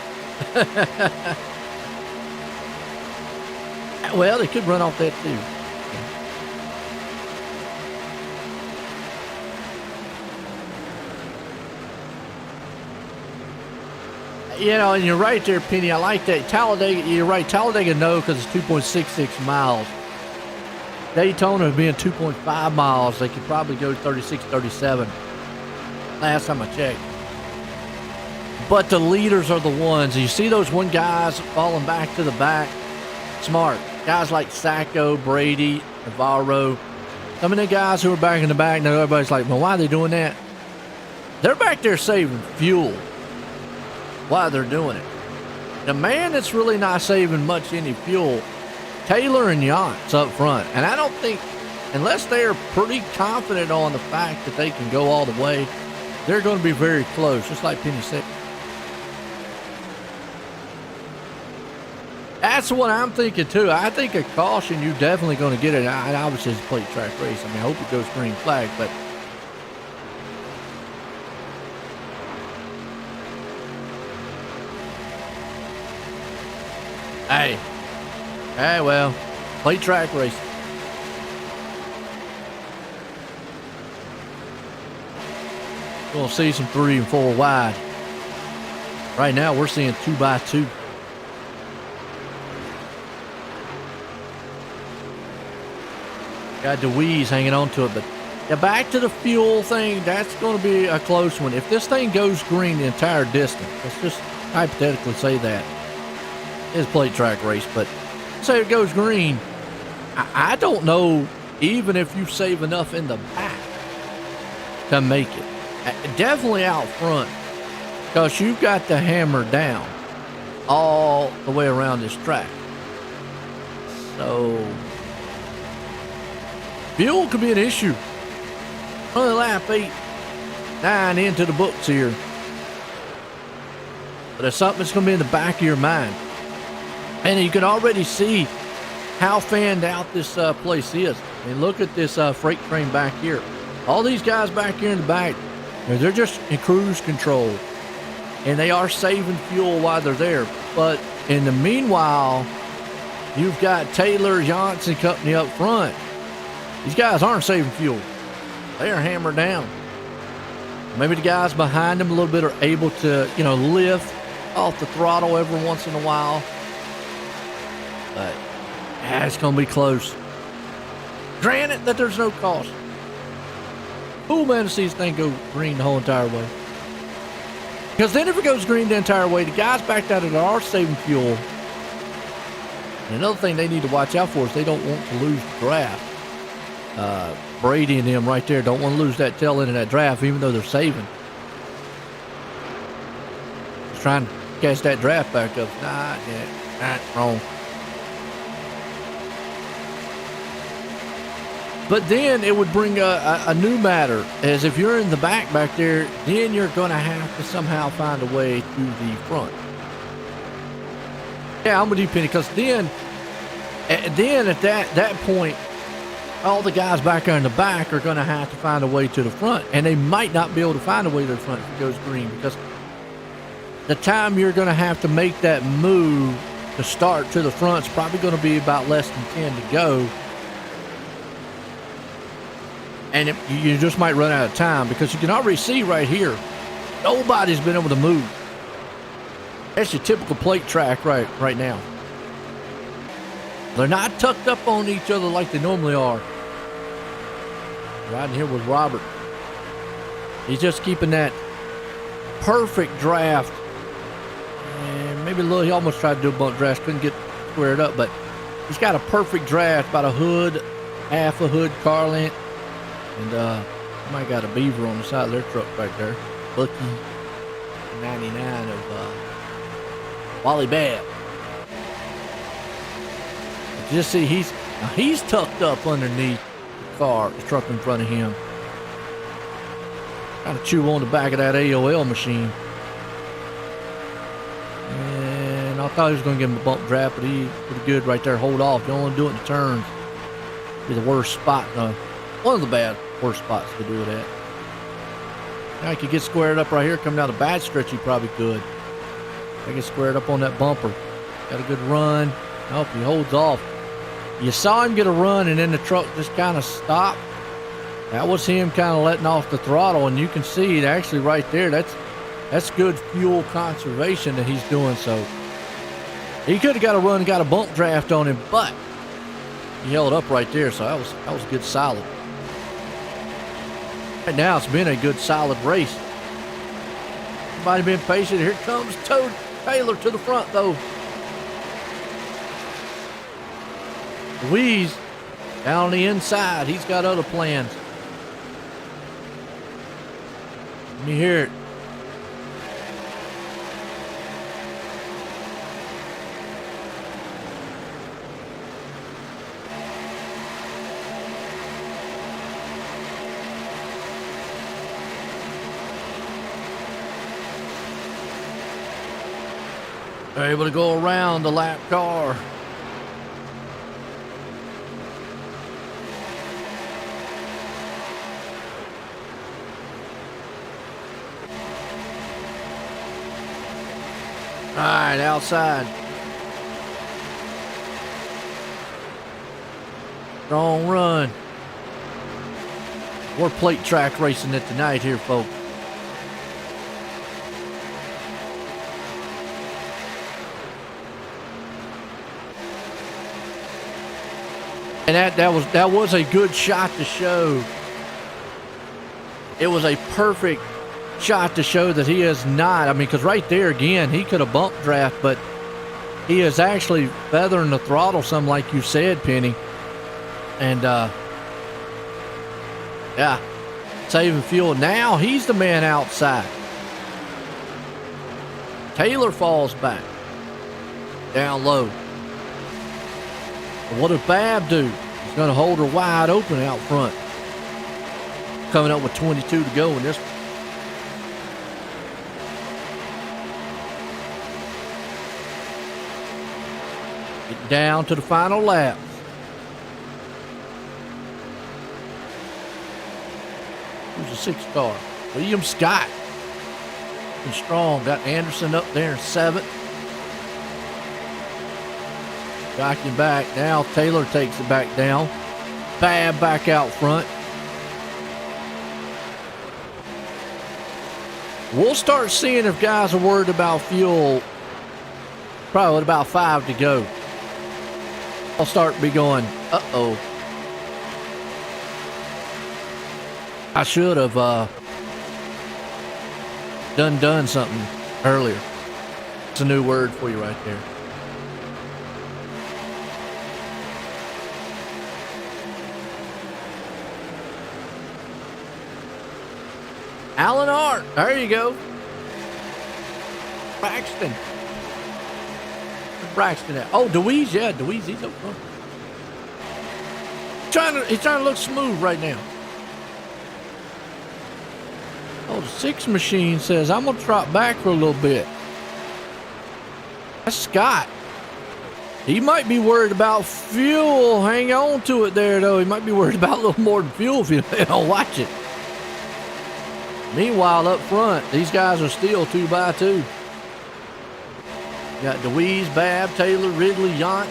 Well, they could run off that too. You know, and you're right there, Penny. I like that. Talladega, you're right. Talladega, no, because it's 2.66 miles. Daytona being 2.5 miles, they could probably go 36, 37. Last time I checked. But the leaders are the ones. You see those one guys falling back to the back? Smart. Guys like Sacco, Brady, Navarro. Some of the guys who are back in the back, now everybody's like, well, why are they doing that? They're back there saving fuel while they're doing it. The man that's really not saving much any fuel, Taylor and Yance up front. And I don't think, unless they are pretty confident on the fact that they can go all the way, they're going to be very close, just like Penny said. That's what I'm thinking, too. I think a caution, you're definitely going to get it. I obviously it's a plate track race. I mean, I hope it goes green flag, but hey, well, plate track race. We'll see some 3 and 4 wide. Right now, we're seeing 2 by 2. Got DeWeese hanging on to it, but yeah, back to the fuel thing, that's going to be a close one. If this thing goes green the entire distance, let's just hypothetically say that. It's a plate track race, but say it goes green, I don't know even if you save enough in the back to make it. Definitely out front, because you've got to hammer down all the way around this track. So fuel could be an issue. Only lap 8, 9 into the books here. But it's something that's going to be in the back of your mind. And you can already see how fanned out this place is. I mean, look at this freight train back here. All these guys back here in the back, they're just in cruise control. And they are saving fuel while they're there. But in the meanwhile, you've got Taylor, Yance and company up front. These guys aren't saving fuel. They are hammered down. Maybe the guys behind them a little bit are able to, lift off the throttle every once in a while. But it's going to be close. Granted that there's no cost. Cool, man, to see this thing go green the whole entire way. Because then if it goes green the entire way, the guys back there that are saving fuel, and another thing they need to watch out for is they don't want to lose the draft. Brady and them right there don't want to lose that tail end of that draft, even though they're saving. Just trying to catch that draft back up. Wrong. But then it would bring a new matter, as if you're in the back there, then you're going to have to somehow find a way to the front. Yeah, I'm with you, Penny, because then at that point, all the guys back there in the back are going to have to find a way to the front, and they might not be able to find a way to the front if it goes green, because the time you're going to have to make that move to start to the front is probably going to be about less than 10 to go. And you just might run out of time, because you can already see right here, nobody's been able to move. That's your typical plate track right now. They're not tucked up on each other like they normally are. Riding here with Robert. He's just keeping that perfect draft. And maybe he almost tried to do a bump draft, couldn't get squared up, but he's got a perfect draft, about a hood, half a hood car length. And somebody got a beaver on the side of their truck right there. Bucky 99 of Wally Babb. You just see he's tucked up underneath the truck in front of him. Trying to chew on the back of that AOL machine. And I thought he was going to give him a bump draft, but he's pretty good right there. Hold off. You don't want to do it in the turns. Be the worst spot. One of the worst spots to do it at. Now he could get squared up right here. Coming down the bad stretch, he probably could. I get squared up on that bumper. Got a good run. Oh, he holds off. You saw him get a run, and then the truck just kind of stopped. That was him kind of letting off the throttle, and you can see it actually right there. That's good fuel conservation that he's doing. So he could have got a run and got a bump draft on him, but he held up right there. So that was a good solid. Right now, it's been a good solid race. Everybody been patient. Here comes Taylor to the front, though. Louise down on the inside. He's got other plans. Let me hear it. They're able to go around the lap car. All right, outside. Strong run. We're plate track racing it tonight here, folks. And that was a good shot to show. It was a perfect shot to show that he is not. I mean, because right there again, he could have bumped draft, but he is actually feathering the throttle some, like you said, Penny. And yeah, saving fuel. Now he's the man outside. Taylor falls back down low. What does Bab do? He's going to hold her wide open out front. Coming up with 22 to go in this one. Get down to the final lap. Who's the sixth car? William Scott. And strong. Got Anderson up there in seventh. Jocking back. Now Taylor takes it back down. Bab back out front. We'll start seeing if guys are worried about fuel probably with about 5 to go. I'll start be going, uh-oh. I should have done something earlier. It's a new word for you right there. Alan Hart, there you go. Braxton. Where's Braxton at? Oh, Deweese, yeah, Deweese, he's up front. He's trying to look smooth right now. Oh, the 6 machine says, I'm going to drop back for a little bit. That's Scott. He might be worried about fuel. Hang on to it there, though. He might be worried about a little more than fuel if you don't watch it. Meanwhile, up front, these guys are still 2 by 2. Got Deweese, Bab, Taylor, Ridley, Yant,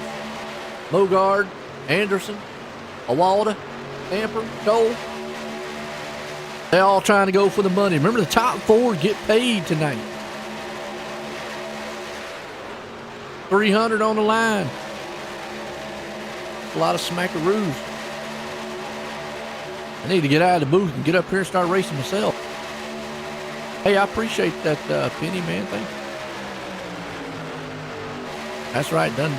Mogard, Anderson, Awalda, Tamper, Cole. They all trying to go for the money. Remember, the top 4 get paid tonight. $300 on the line. A lot of smackaroos. I need to get out of the booth and get up here and start racing myself. Hey, I appreciate that, Penny, man. Thank you. That's right. Done.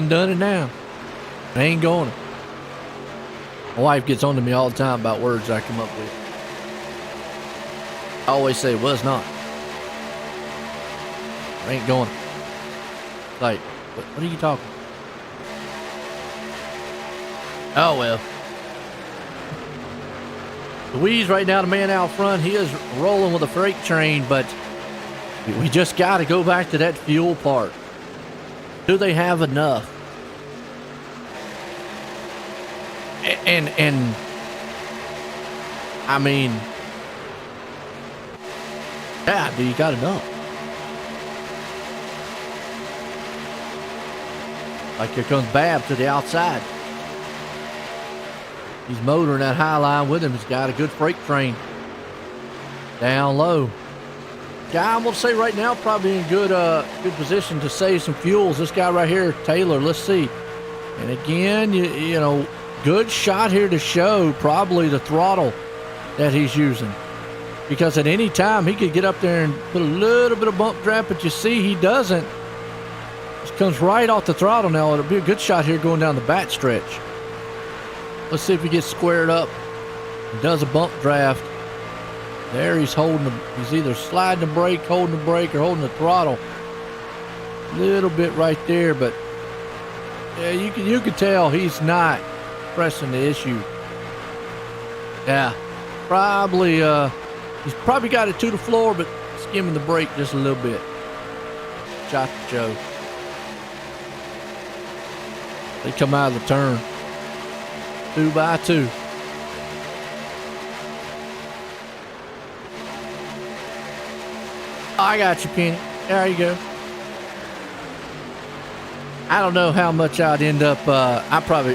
done it now. I ain't going. My wife gets on to me all the time about words I come up with. I always say, well, it's not. I ain't going. Like, what are you talking? Oh, well. Louise right now, the man out front, he is rolling with a freight train, but we just got to go back to that fuel part. Do they have enough? And I mean, yeah, do you got enough? Like here comes Bab to the outside. He's motoring that high line with him. He's got a good freight train down low. Guy, I'm gonna say right now, probably in good position to save some fuels. This guy right here, Taylor. Let's see. And again, you know, good shot here to show probably the throttle that he's using, because at any time he could get up there and put a little bit of bump draft, but you see he doesn't. Just comes right off the throttle now. It'll be a good shot here going down the back stretch. Let's see if he gets squared up and does a bump draft. There he's he's either sliding the brake, holding the brake, or holding the throttle. Little bit right there, but yeah, you can tell he's not pressing the issue. Yeah, probably he's probably got it to the floor, but skimming the brake just a little bit. Shot to Joe. They come out of the turn. 2 by 2. I got you, Penny. There you go. I don't know how much I'd end up. I probably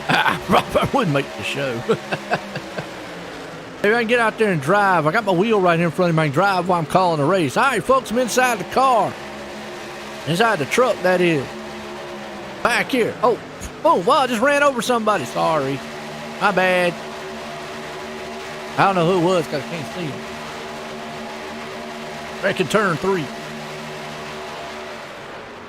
wouldn't make the show. If I can get out there and drive, I got my wheel right here in front of me. I can drive while I'm calling a race. All right, folks, I'm inside the car. Inside the truck, that is. Back here. Oh, boom. Well, I just ran over somebody. Sorry. My bad. I don't know who it was because I can't see him. Reckon turn 3.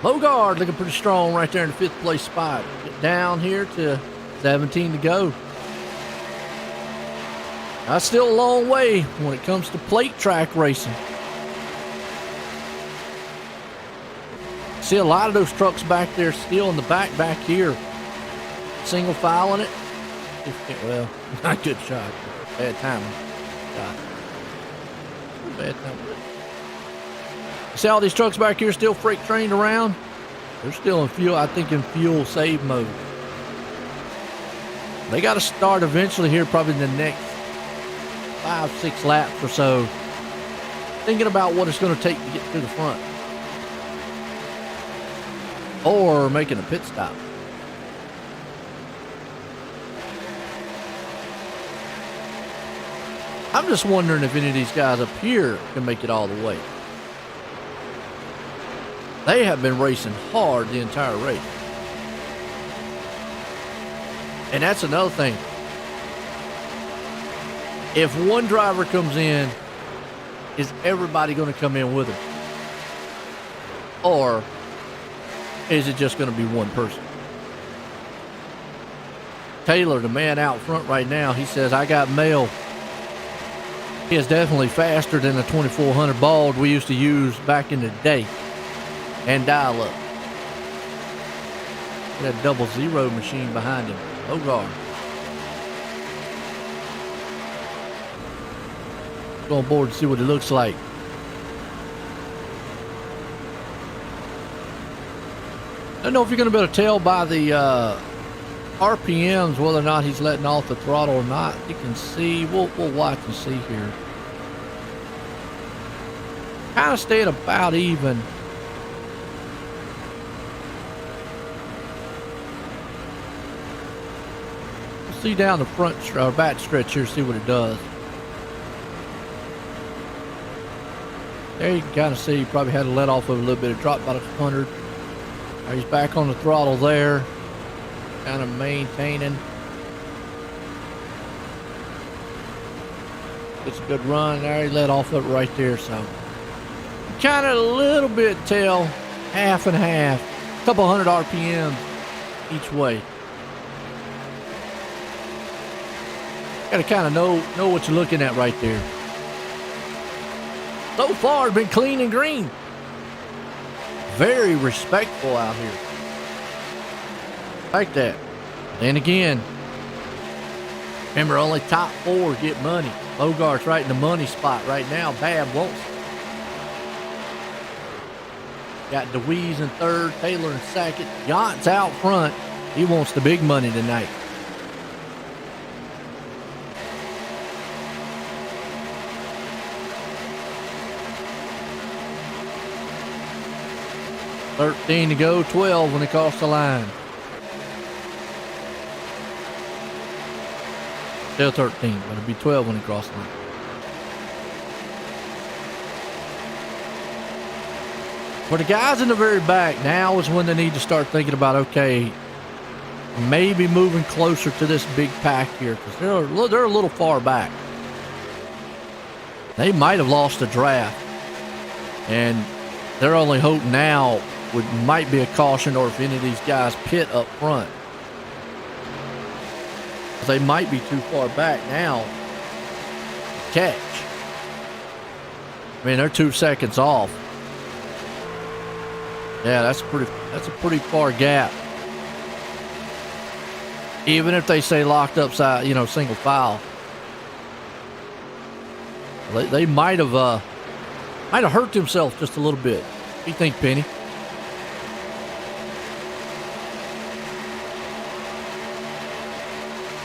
Bogard looking pretty strong right there in the 5th place spot. Get down here to 17 to go. That's still a long way when it comes to plate track racing. See a lot of those trucks back there still in the back here. Single filing it. Well, not good shot. Bad timing. Bad timing. See all these trucks back here still freight trained around? They're still in fuel, I think in fuel save mode. They got to start eventually here, probably in the next 5-6 laps or so, thinking about what it's going to take to get to the front. Or making a pit stop. I'm just wondering if any of these guys up here can make it all the way. They have been racing hard the entire race. And that's another thing. If one driver comes in, is everybody going to come in with him? Or is it just going to be one person? Taylor, the man out front right now, he says, I got mail. He is definitely faster than the 2400 Bald we used to use back in the day. And dial up. That 00 machine behind him. Bogard. Go on board and see what it looks like. I don't know if you're going to be able to tell by the RPMs whether or not he's letting off the throttle or not. You can see. We'll watch and see here. Kind of staying about even. See down the front or back stretch here, see what it does. There you can kind of see he probably had to let off of a little bit. It dropped about 100. He's back on the throttle there, kind of maintaining. It's a good run there. He let off of it right there, so kind of a little bit tell, half and half, a couple hundred RPM each way. Got to kind of know what you're looking at right there. So far, it's been clean and green. Very respectful out here. Like that. And again, remember, only top 4 get money. Bogart's right in the money spot right now. Bab won't. Got DeWeese in 3rd, Taylor in 2nd. Yant's out front. He wants the big money tonight. 13 to go, 12 when they cross the line. Still 13, but it'll be 12 when they cross the line. For the guys in the very back, now is when they need to start thinking about, okay, maybe moving closer to this big pack here, because they're a little far back. They might have lost the draft, and their only hope now might be a caution, or if any of these guys pit up front. They might be too far back now to catch. I mean, they're 2 seconds off. Yeah, that's a pretty far gap. Even if they say locked up side, single file, they might have hurt themselves just a little bit. What do you think, Penny?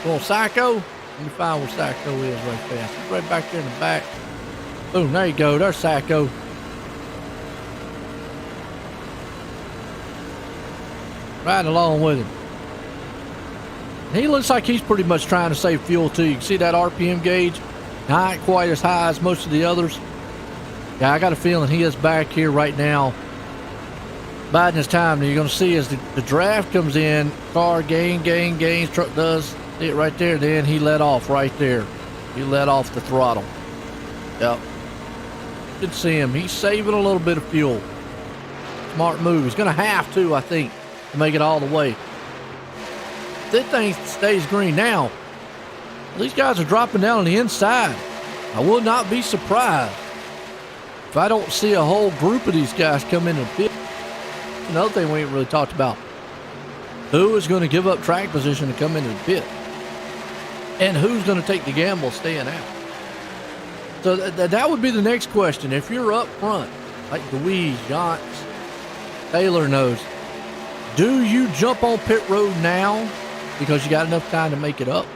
Well, Psycho, let me find where Psycho is right fast. He's right back there in the back. Boom, there you go. There's Psycho. Riding along with him. He looks like he's pretty much trying to save fuel too. You can see that RPM gauge. Not quite as high as most of the others. Yeah, I got a feeling he is back here right now, biding his time. And you're going to see as the draft comes in, car gains, truck does. See it right there. Then he let off right there. He let off the throttle. Yep. You can see him. He's saving a little bit of fuel. Smart move. He's going to have to, I think, to make it all the way. If this thing stays green now, these guys are dropping down on the inside. I will not be surprised if I don't see a whole group of these guys come into the pit. Another thing we ain't really talked about. Who is going to give up track position to come into the pit? And who's going to take the gamble staying out? So that would be the next question. If you're up front, like Deweese, Yance, Taylor knows, do you jump on pit road now because you got enough time to make it up?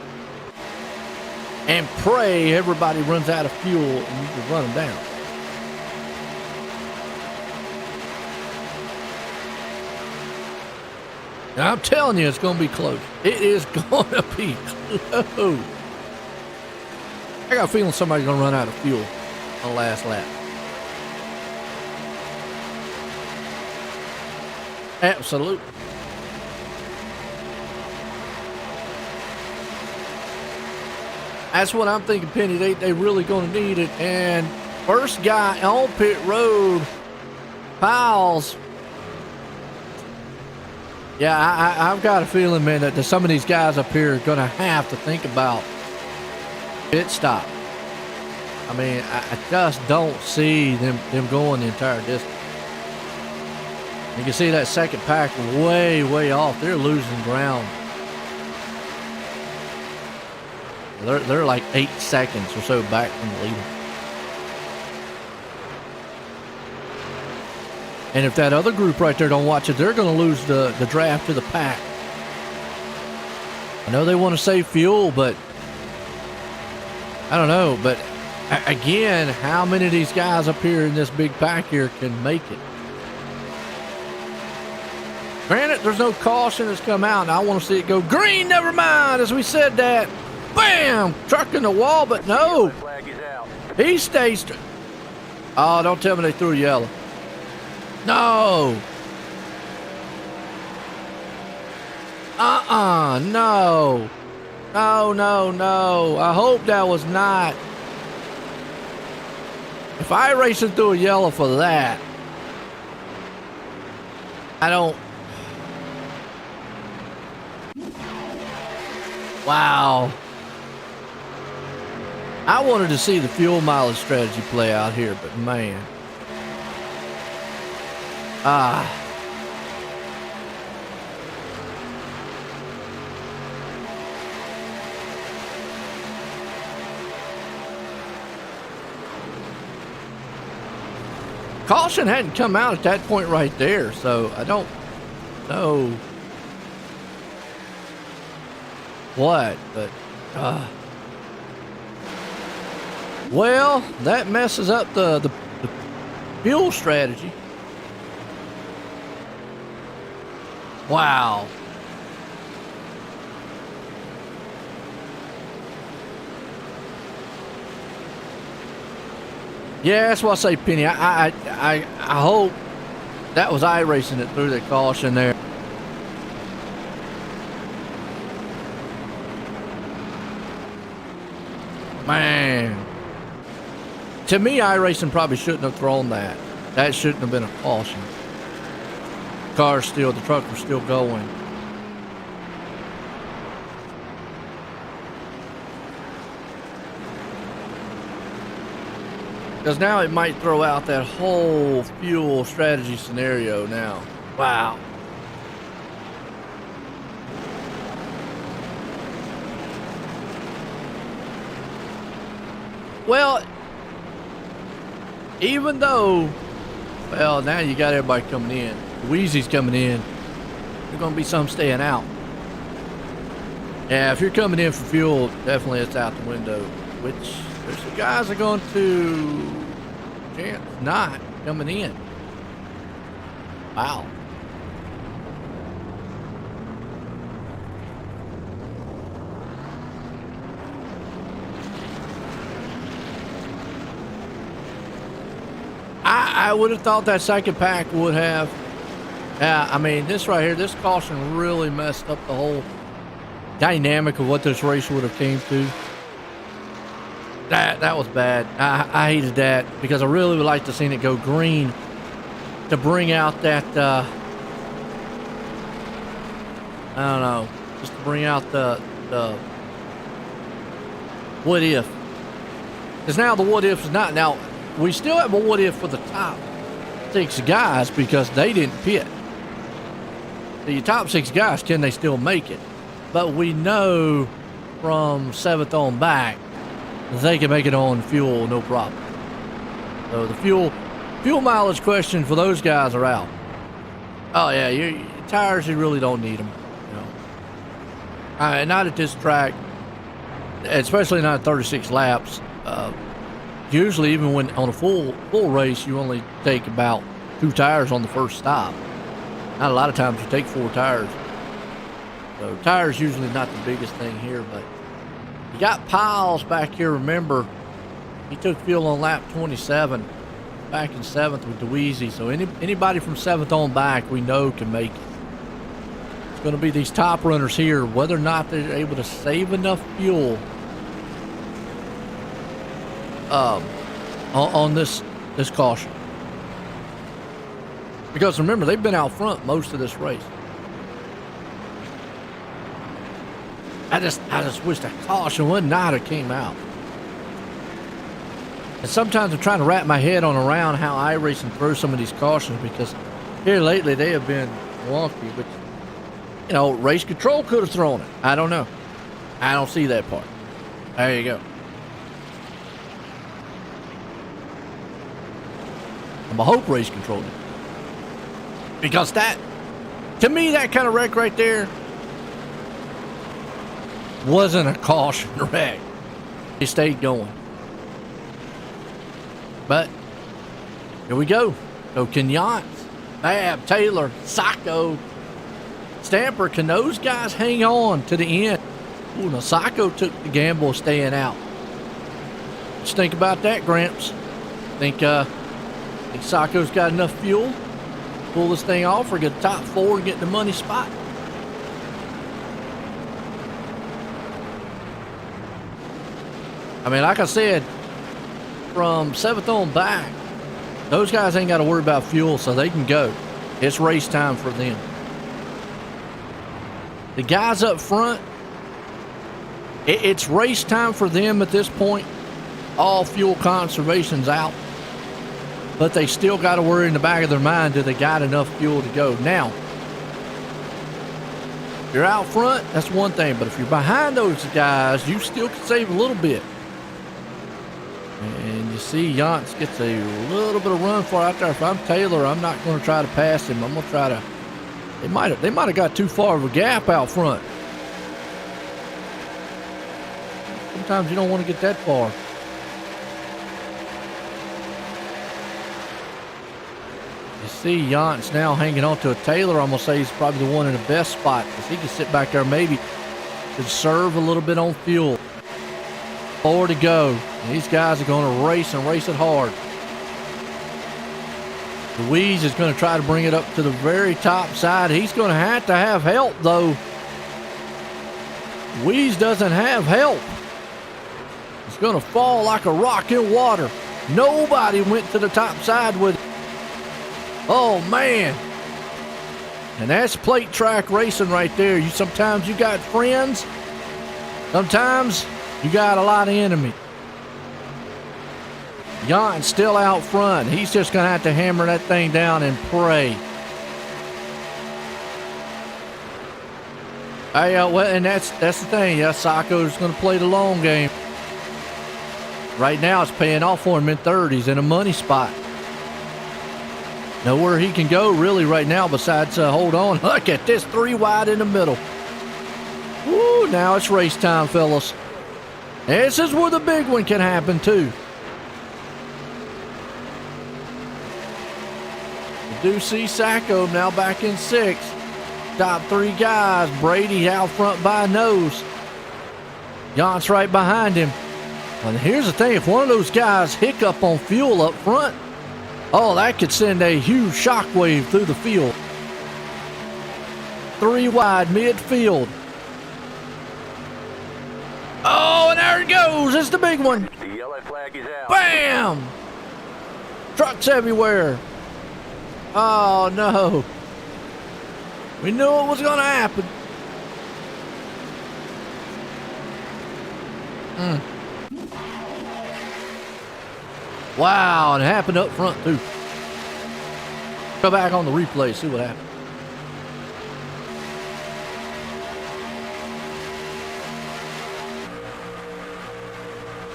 And pray everybody runs out of fuel and you can run them down. Now, I'm telling you, it's going to be close. It is going to be close. I got a feeling somebody's going to run out of fuel on the last lap. Absolutely. That's what I'm thinking, Penny. They really going to need it. And first guy on pit road, Piles. Yeah, I've got a feeling, man, that some of these guys up here are going to have to think about pit stop. I mean, I just don't see them going the entire distance. You can see that second pack way off. They're losing ground. They're like 8 seconds or so back from the leader. And if that other group right there don't watch it, they're going to lose the draft to the pack. I know they want to save fuel, but I don't know. But again, how many of these guys up here in this big pack here can make it? Granted, there's no caution that's come out, and I want to see it go green. Never mind, as we said that. Bam! Truck in the wall, but no. He stays. Oh, don't tell me they threw yellow. No. No. No. I hope that was not. If iRacing threw a yellow for that, I don't. Wow. I wanted to see the fuel mileage strategy play out here, but man. Caution hadn't come out at that point right there, so I don't know what, but well, that messes up the fuel strategy. Wow. Yeah, that's what I say, Penny. I hope that was iRacing that threw that caution there. Man. To me, iRacing probably shouldn't have thrown that. That shouldn't have been a caution. The truck was still going. Because now it might throw out that whole fuel strategy scenario now. Wow. Well, even though, well, now you got everybody coming in. Wheezy's coming in. There's going to be some staying out. Yeah, if you're coming in for fuel, definitely it's out the window. Which, there's some guys are going to chance not coming in. Wow. I would have thought that second pack would have. I mean, this right here, this caution really messed up the whole dynamic of what this race would have came to. That was bad. I hated that because I really would like to see it go green to bring out that, I don't know, just to bring out the what if. Because now the what if is not. Now, we still have a what if for the top 6 guys because they didn't pit. The top 6 guys, can they still make it? But we know from 7th on back, they can make it on fuel, no problem. So the fuel mileage question for those guys are out. Oh yeah, your tires, you really don't need them. You know, not at this track, especially not at 36 laps. Usually, even when on a full race, you only take about 2 tires on the first stop. Not a lot of times you take 4 tires. So tires usually not the biggest thing here, but you got Piles back here. Remember, he took fuel on lap 27, back in 7th with Dweezy. So anybody from 7th on back we know can make it. It's going to be these top runners here, whether or not they're able to save enough fuel on this caution. Because remember, they've been out front most of this race. I just wish that caution would not have came out. And sometimes I'm trying to wrap my head around how iRacing throws some of these cautions, because here lately they have been wonky. But you know, race control could have thrown it. I don't know. I don't see that part. There you go. I hope race controlled it. Because that, to me, that kind of wreck right there wasn't a caution wreck. He stayed going. But here we go. So Kenyatt, Bab, Taylor, Sacco, Stamper, can those guys hang on to the end? Ooh, now Sacco took the gamble of staying out. Just think about that, Gramps. Think Sacco's got enough fuel? Pull this thing off or get the top 4 and get the money spot. I mean, like I said, from 7th on back, those guys ain't got to worry about fuel, so they can go. It's race time for them. The guys up front, it's race time for them at this point. All fuel conservation's out. But they still got to worry in the back of their mind, do they got enough fuel to go? Now, if you're out front, that's one thing. But if you're behind those guys, you still can save a little bit. And you see Yance gets a little bit of run for out there. If I'm Taylor, I'm not going to try to pass him. I'm going to try to... They might have got too far of a gap out front. Sometimes you don't want to get that far. see Yance now hanging on to a Taylor. I'm going to say he's probably the one in the best spot because he can sit back there, maybe conserve a little bit on fuel. 4 to go. And these guys are going to race and race it hard. Louise is going to try to bring it up to the very top side. He's going to have help, though. Louise doesn't have help. It's going to fall like a rock in water. Nobody went to the top side with it. Oh, man. And that's plate track racing right there. Sometimes you got friends. Sometimes you got a lot of enemy. Jan's still out front. He's just going to have to hammer that thing down and pray. Well, and that's the thing. Yeah, Sacco's going to play the long game. Right now, it's paying off for him in third. He's in a money spot. Nowhere he can go really right now besides hold on. Look at this, 3 wide in the middle. Woo, now it's race time, fellas. This is where the big one can happen, too. We do see Sacco now back in 6th. Top 3 guys. Brady out front by a nose. Yance right behind him. And here's the thing. If one of those guys hiccup on fuel up front, oh, that could send a huge shockwave through the field. 3 wide midfield. Oh, and there it goes. It's the big one. The yellow flag is out. Bam! Trucks everywhere. Oh, no. We knew it was going to happen. Wow, and it happened up front, too. Go back on the replay, see what happened.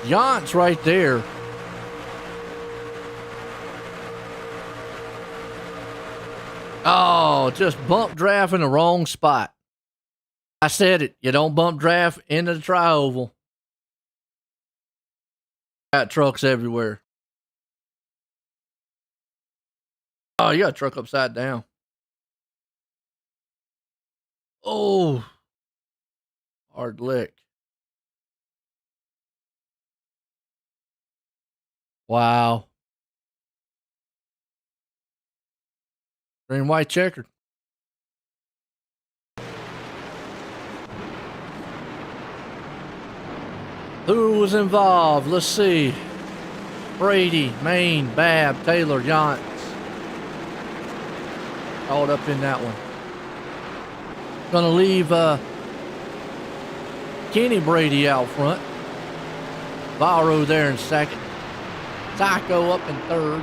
Yance right there. Oh, just bump draft in the wrong spot. I said it. You don't bump draft into the tri-oval. Got trucks everywhere. Oh, you got a truck upside down. Oh. Hard lick. Wow. Green, white, checkered. Who was involved? Let's see. Brady, Maine, Babb, Taylor, Yance. Caught up in that one. Gonna leave Kenny Brady out front. Varro there in second. Sacco up in third.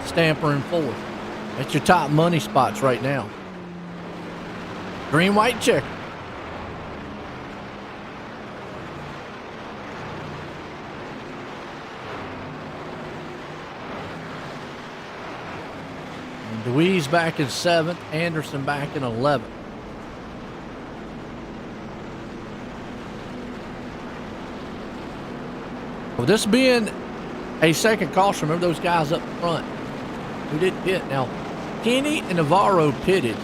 Stamper in fourth. That's your top money spots right now. Green, white, checker. And Deweese back in 7th. Anderson back in 11th. Well, this being a second caution, remember those guys up front who did pit. Now, Kenny and Navarro pitted.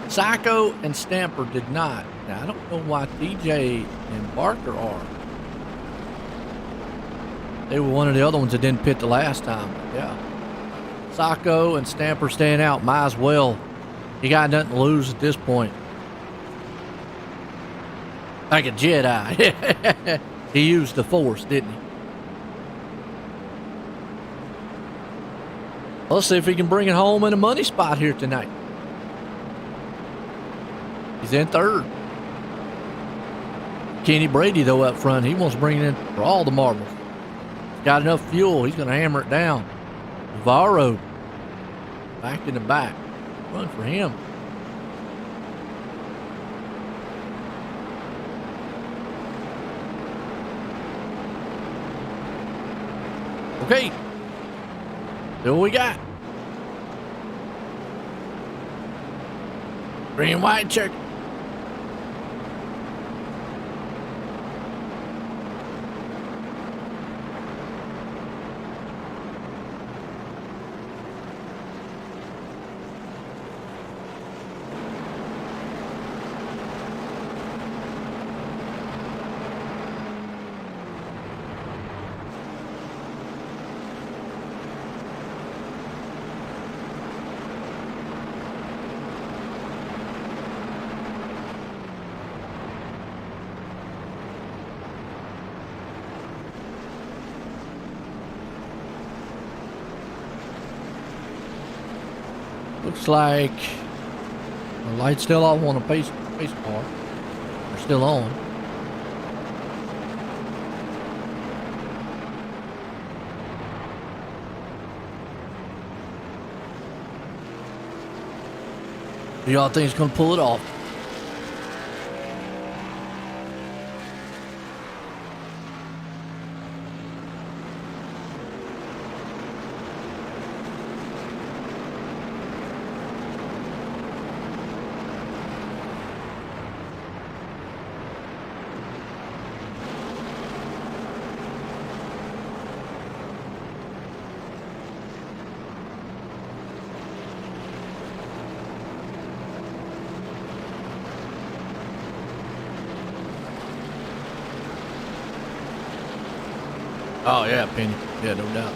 Sacco and Stamper did not. Now, I don't know why DJ and Barker are. They were one of the other ones that didn't pit the last time. Yeah. Sacco and Stamper staying out. Might as well. You got nothing to lose at this point. Like a Jedi. He used the Force, didn't he? Let's see if he can bring it home in a money spot here tonight. He's in third. Kenny Brady, though, up front. He wants to bring it in for all the marbles. He's got enough fuel. He's going to hammer it down. Varro back in the back. Run for him. Okay. See what we got. Green, white, check. Looks like the light's still off on the pace car. They're still on. Do y'all think it's gonna pull it off? Oh yeah, Penny. Yeah, no doubt.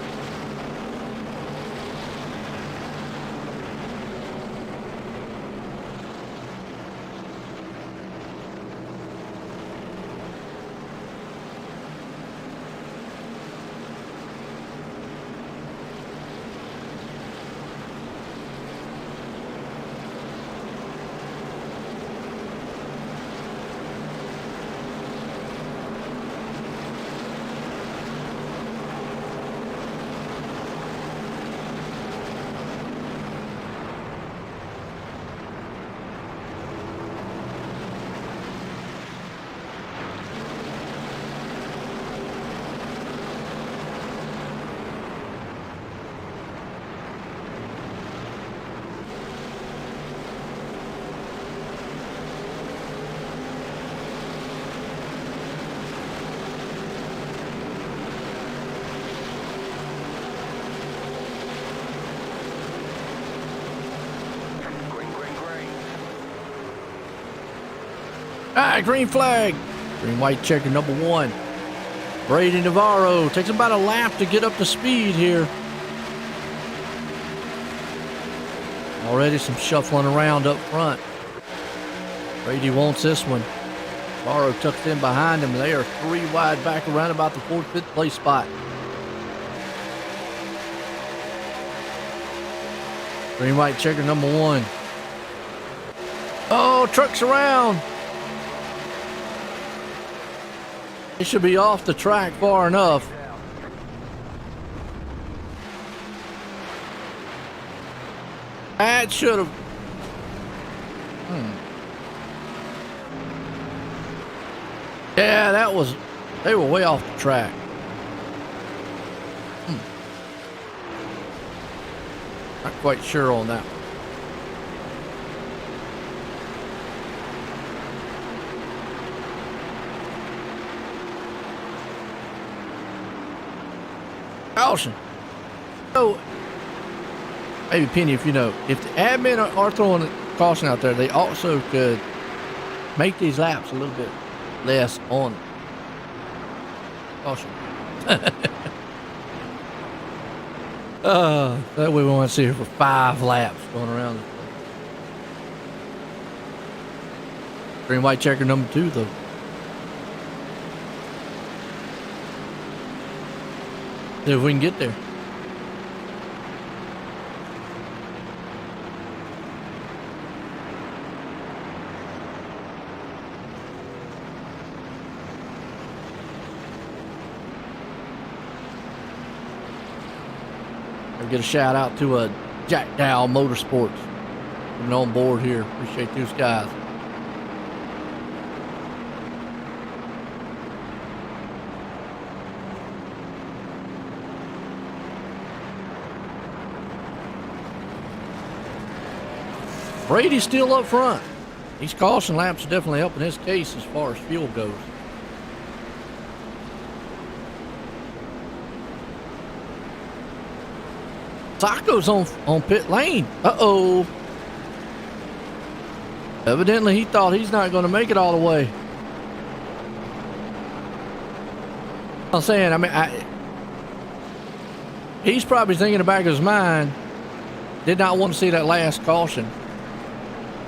Alright, green flag. Green white checker number 1. Brady Navarro takes about a lap to get up to speed here. Already some shuffling around up front. Brady wants this one. Navarro tucks in behind him. They are 3 wide back around about the 4th, 5th place spot. Green white checker number 1. Oh, trucks around. He should be off the track far enough. That should have. Yeah, that was. They were way off the track. Not quite sure on that one. Caution. So, maybe Penny, if you know, if the admin are throwing a caution out there, they also could make these laps a little bit less on caution. That way we want to see her for 5 laps going around. Green white checker number 2 though. See if we can get there. I'll get a shout out to Jack Dow Motorsports coming on board here. Appreciate those guys. Brady's still up front. These caution laps are definitely helping his case as far as fuel goes. Taco's on pit lane. Uh-oh. Evidently he thought he's not going to make it all the way. I'm saying, he's probably thinking in the back of his mind, did not want to see that last caution.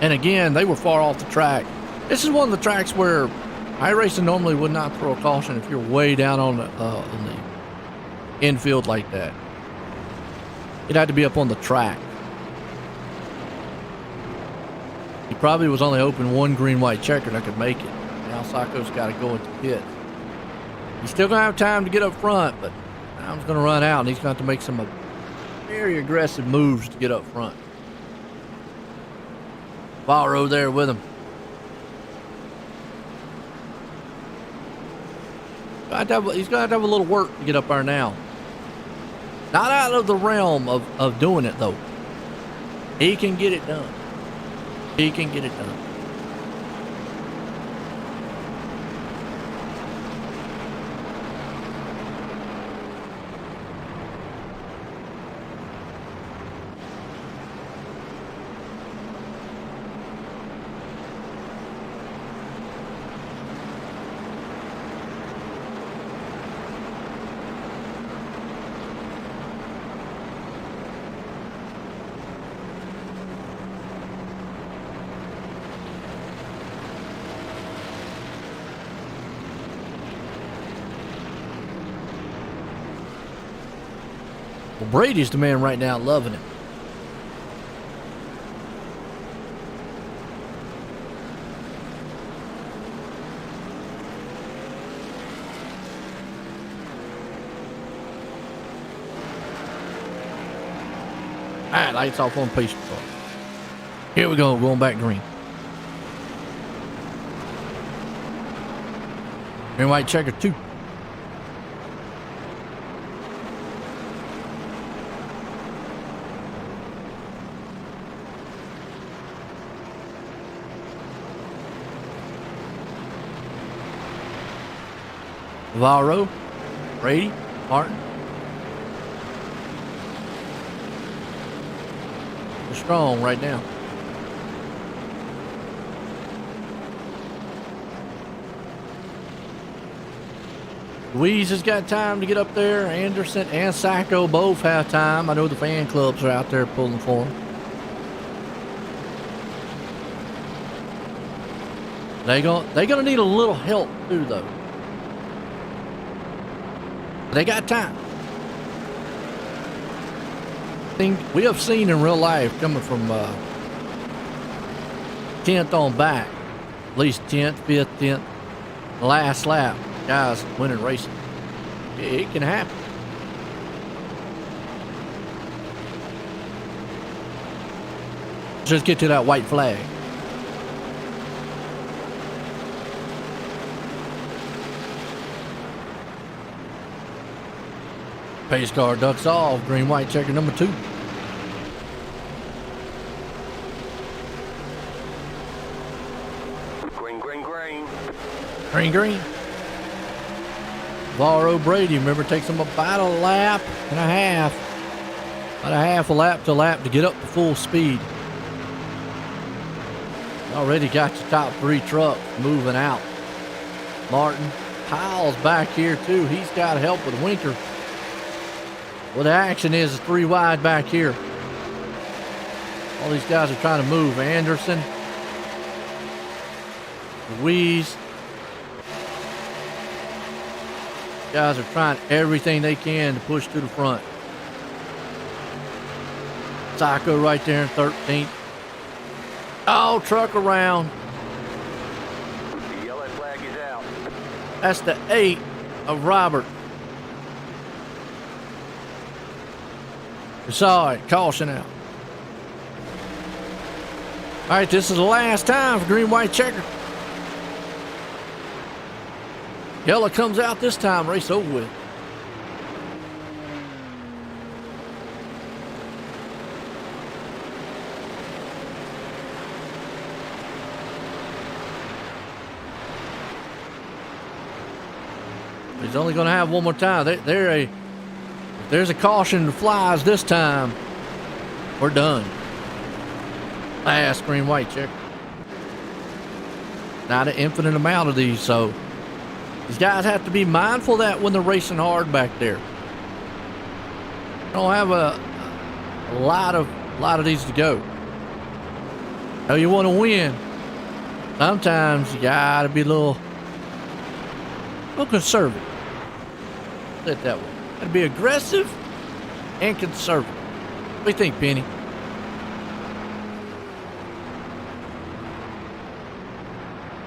And again, they were far off the track. This is one of the tracks where iRacing normally would not throw a caution if you're way down on the infield like that. It had to be up on the track. He probably was only hoping one green-white checker that could make it. Now Sacco's got to go into pit. He's still going to have time to get up front, but time's going to run out, and he's going to have to make some very aggressive moves to get up front. Varro there with him. He's going to have a little work to get up there now. Not out of the realm of doing it, though. He can get it done. He can get it done. Well, Brady's the man right now, loving it. All right, lights off on pace control. Here we go, going back green. Green, white, checker 2. Varro, Brady, Martin. They're strong right now. Louise has got time to get up there. Anderson and Sacco both have time. I know the fan clubs are out there pulling for them. They're gonna need a little help too, though. They got time. Thing we have seen in real life coming from 10th on back, at least 10th, 5th, 10th, last lap, guys winning racing. It can happen. Just get to that white flag. Pace car ducks off. Green, white, checker number 2. Green, green, green. Green, green. Varro Brady, remember, takes them about a lap and a half. About a half a lap to get up to full speed. Already got your top 3 truck moving out. Martin Pyle's back here too. He's got help with Winker. Well, the action is 3 wide back here. All these guys are trying to move. Anderson, Louise. Guys are trying everything they can to push to the front. Sacco right there in 13th. Oh, truck around. The yellow flag is out. That's the 8 of Robert. We saw it. Caution out. All right, this is the last time for green, white, checker. Yellow comes out this time. Race over with. He's only going to have one more time. There's a caution that flies this time. We're done. Last green, white, checker. Not an infinite amount of these, so these guys have to be mindful of that when they're racing hard back there. Don't have a lot of these to go. Now you want to win. Sometimes you gotta be a little conservative. Say it that way. Gotta be aggressive and conservative. What do you think, Penny?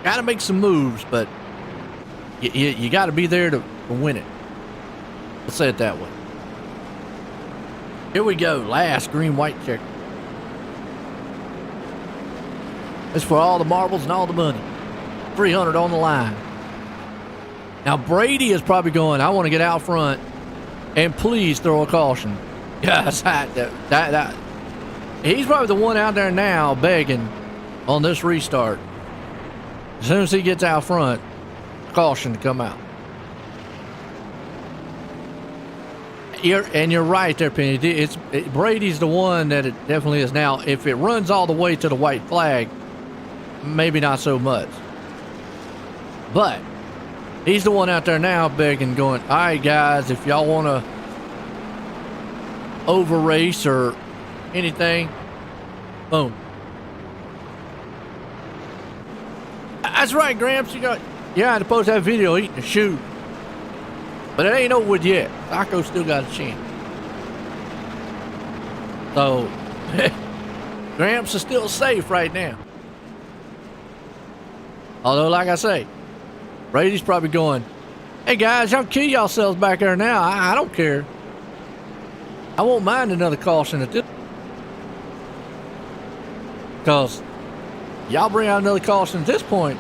got to make some moves, but you got to be there to win it. Let's say it that way. Here we go. Last green-white checker. It's for all the marbles and all the money. 300 on the line. Now Brady is probably going, I want to get out front and please throw a caution. Yes, he's probably the one out there now begging on this restart. As soon as he gets out front, caution to come out. You're right there, Penny. Brady's the one that it definitely is. Now, if it runs all the way to the white flag, maybe not so much. But he's the one out there now begging, going, all right, guys, if y'all want to over race or anything, boom. That's right, Gramps. You had to post that video eating a shoe. But it ain't over yet. Taco still got a chance. So, Gramps is still safe right now. Although, like I say, Brady's probably going, hey guys, y'all kill yourselves back there now. I don't care. I won't mind another caution at this. Because y'all bring out another caution at this point,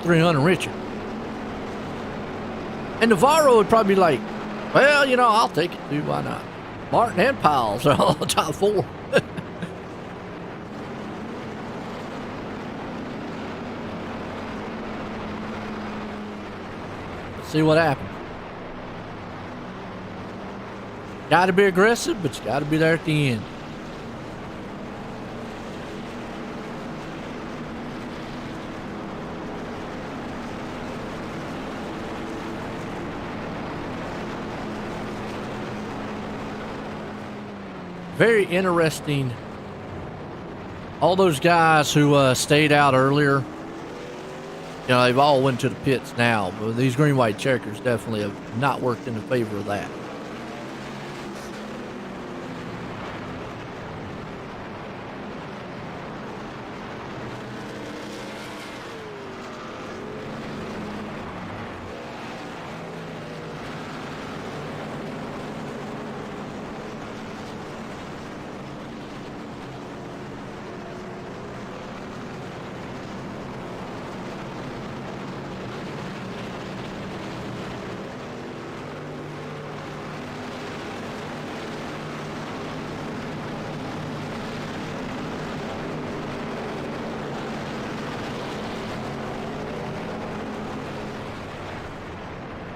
300 richer. And Navarro would probably be like, well, you know, I'll take it too. Why not? Martin and Powell's are all the top four. See what happens. Got to be aggressive, but you got to be there at the end. Very interesting. All those guys who stayed out earlier, you know, they've all went to the pits now, but these green-white checkers definitely have not worked in the favor of that.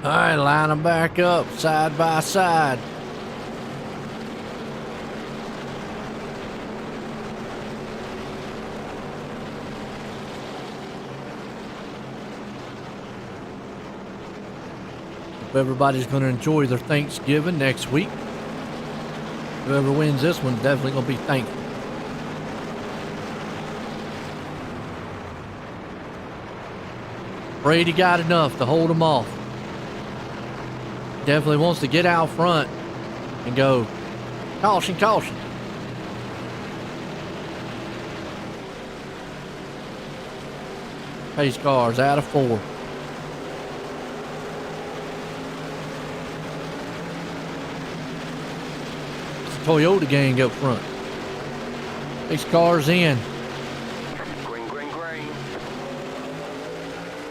All right, line them back up, side by side. Hope everybody's going to enjoy their Thanksgiving next week. Whoever wins this one definitely going to be thankful. Brady got enough to hold them off. Definitely wants to get out front and go, caution, caution. Pace cars out of 4. It's the Toyota gang up front. Pace cars in. Green, green, green.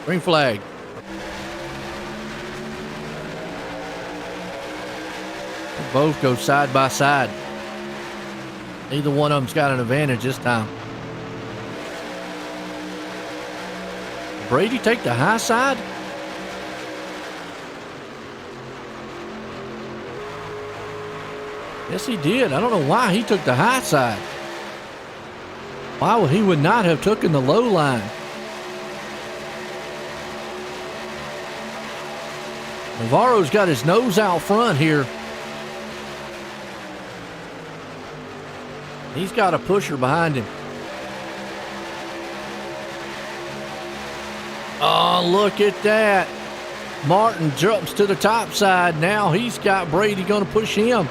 Green flag. Both go side by side. Neither one of them's got an advantage this time. Brady take the high side? Yes, he did. I don't know why he took the high side. Why would he would not have taken the low line? Navarro's got his nose out front here. He's got a pusher behind him. Oh, look at that. Martin jumps to the top side. Now he's got Brady going to push him.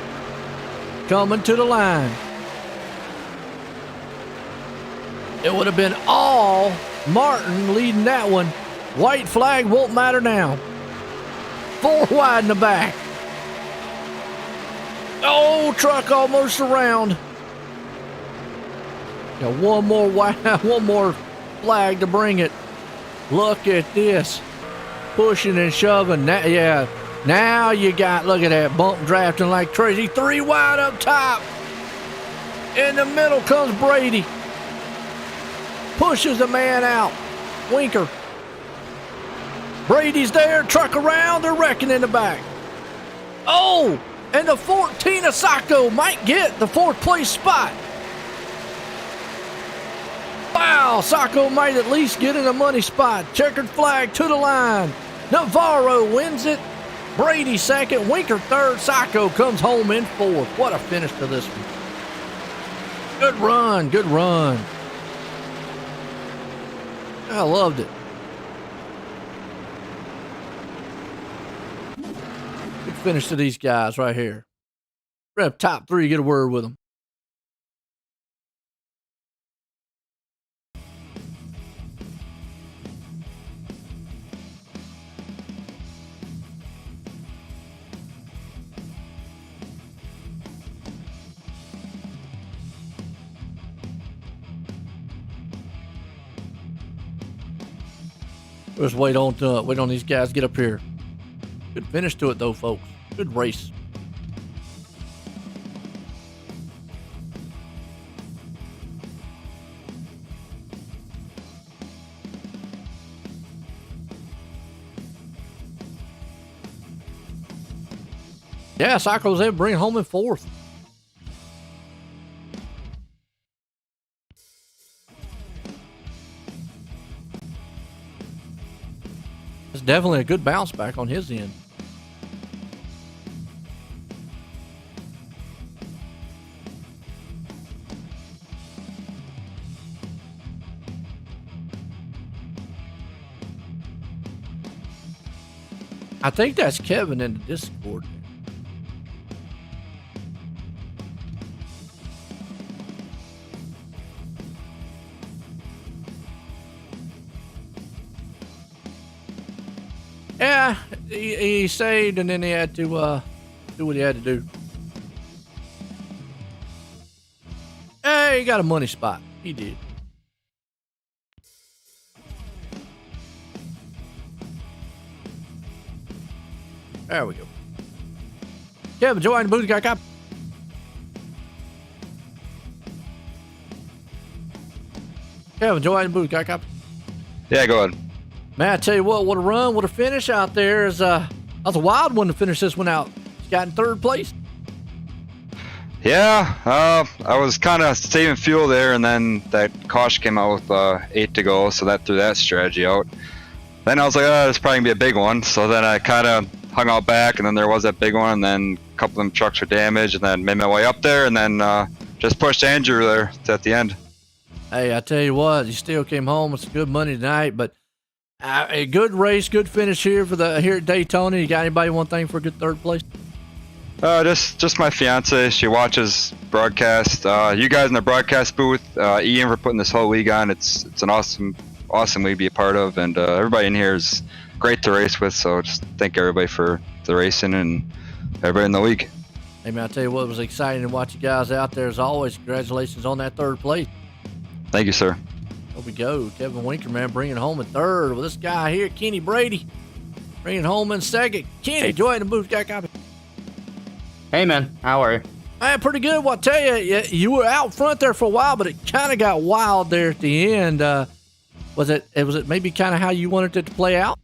Coming to the line. It would have been all Martin leading that one. White flag won't matter now. 4 wide in the back. Oh, truck almost around. Got one more one more flag to bring it. Look at this. Pushing and shoving. Now you got, look at that, bump drafting like crazy. 3 wide up top. In the middle comes Brady. Pushes the man out. Winker. Brady's there, truck around, they're wrecking in the back. Oh, and the 14 of Sacco might get the 4th place spot. Wow, Sacco might at least get in a money spot. Checkered flag to the line. Navarro wins it. Brady 2nd, Winker 3rd, Sacco comes home in 4th. What a finish to this one. Good run, good run. I loved it. Good finish to these guys right here. Rep top 3, get a word with them. Just wait on these guys to get up here. Good finish to it though, folks. Good race. Yeah, Sacco's able to bring it home in 4th. It's definitely a good bounce back on his end. I think that's Kevin in the Discord. Yeah, he saved and then he had to do what he had to do. Hey, he got a money spot. He did. There we go. Kevin, join the booth, got cop. Kevin, join the booth, got cop. Yeah, go ahead. Man, I tell you what a run, what a finish out there. That was a wild one to finish this one out. He's got in 3rd place. Yeah, I was kind of saving fuel there, and then that caution came out with 8 to go, so that threw that strategy out. Then I was like, oh, this probably going to be a big one. So then I kind of hung out back, and then there was that big one, and then a couple of them trucks were damaged, and then made my way up there, and then just pushed Andrew there at the end. Hey, I tell you what, you still came home with some good money tonight, but a good race, good finish here here at Daytona. You got anybody one thing for a good 3rd place? Just my fiance. She watches broadcast. You guys in the broadcast booth, Ian for putting this whole league on. It's an awesome league to be a part of, and everybody in here is great to race with. So just thank everybody for the racing and everybody in the league. Hey man, I tell you what, it was exciting to watch you guys out there as always. Congratulations on that 3rd place. Thank you, sir. There we go. Kevin Winker, man, bringing home in 3rd. Well, this guy here, Kenny Brady, bringing home in 2nd. Kenny, join the booth, got copy. Hey man, how are you? Man, pretty good. Well, I tell you, you were out front there for a while, but it kind of got wild there at the end. Was it maybe kind of how you wanted it to play out?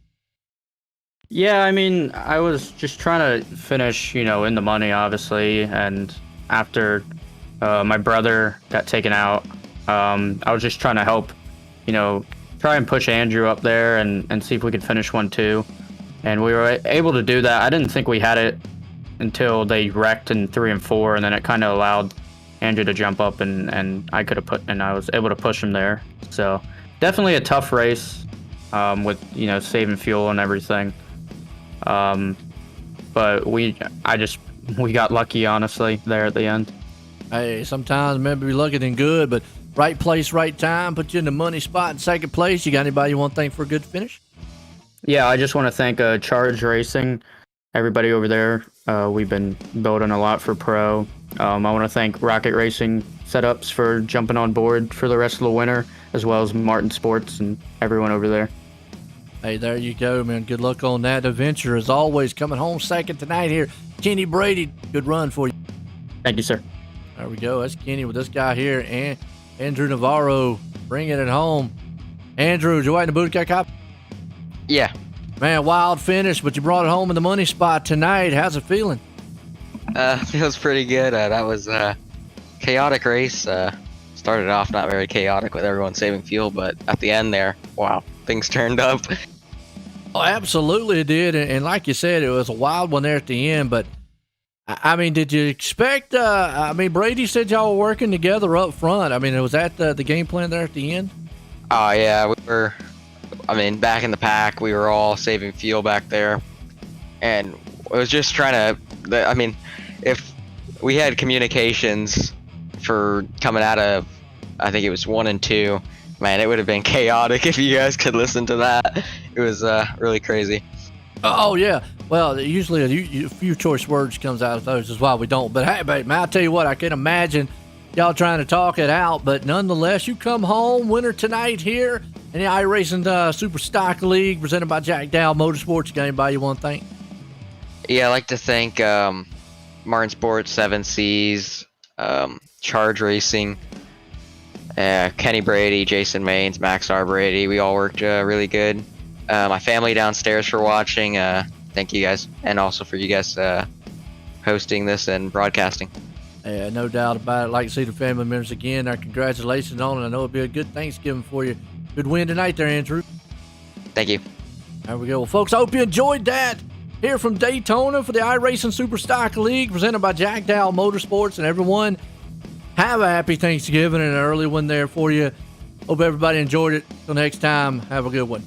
Yeah, I mean, I was just trying to finish, in the money, obviously, and after my brother got taken out, I was just trying to help, try and push Andrew up there and see if we could finish one too. And we were able to do that. I didn't think we had it until they wrecked in 3 and 4, and then it kind of allowed Andrew to jump up, and I was able to push him there. So definitely a tough race with saving fuel and everything. But we got lucky, honestly, there at the end. Hey, sometimes maybe be lucky than good, but right place, right time, put you in the money spot in second place. You got anybody you want to thank for a good finish? Yeah, I just want to thank Charge Racing, everybody over there. We've been building a lot for pro. I want to thank Rocket Racing Setups for jumping on board for the rest of the winter, as well as Martin Sports and everyone over there. Hey, there you go, man. Good luck on that adventure. As always, coming home second tonight here. Kenny Brady, good run for you. Thank you, sir. There we go. That's Kenny with this guy here, and Andrew Navarro bringing it home. Andrew, did you wait in the boot cop? Yeah. Man, wild finish, but you brought it home in the money spot tonight. How's it feeling? Feels pretty good. That was a chaotic race. Started off not very chaotic with everyone saving fuel, but at the end there, wow, things turned up. Oh, absolutely it did. And like you said, it was a wild one there at the end. But, I mean, did you expect, Brady said y'all were working together up front. I mean, was that the game plan there at the end? Oh, yeah, we were, back in the pack. We were all saving fuel back there. And it was just trying to, if we had communications for coming out of, I think it was 1 and 2, man, it would have been chaotic if you guys could listen to that. It was really crazy. Oh, yeah. Well, usually a few choice words comes out of those is why we don't. But, hey, babe, man, I'll tell you what, I can imagine y'all trying to talk it out. But nonetheless, you come home winner tonight here in the iRacing Super Stock League presented by Jack Dow Motorsports. You got anybody you want to thank? Yeah, I'd like to thank Martin Sports, 7 C's, Charge Racing, Kenny Brady, Jason Maines, Max R. Brady. We all worked really good. My family downstairs for watching. Thank you guys. And also for you guys hosting this and broadcasting. Yeah, no doubt about it. Like to see the family members again. Our congratulations on it. I know it'll be a good Thanksgiving for you. Good win tonight there, Andrew. Thank you. There we go. Well, folks, I hope you enjoyed that. Here from Daytona for the iRacing Super Stock League presented by Jack Dow Motorsports. And everyone, have a happy Thanksgiving and an early one there for you. Hope everybody enjoyed it. Till next time, have a good one.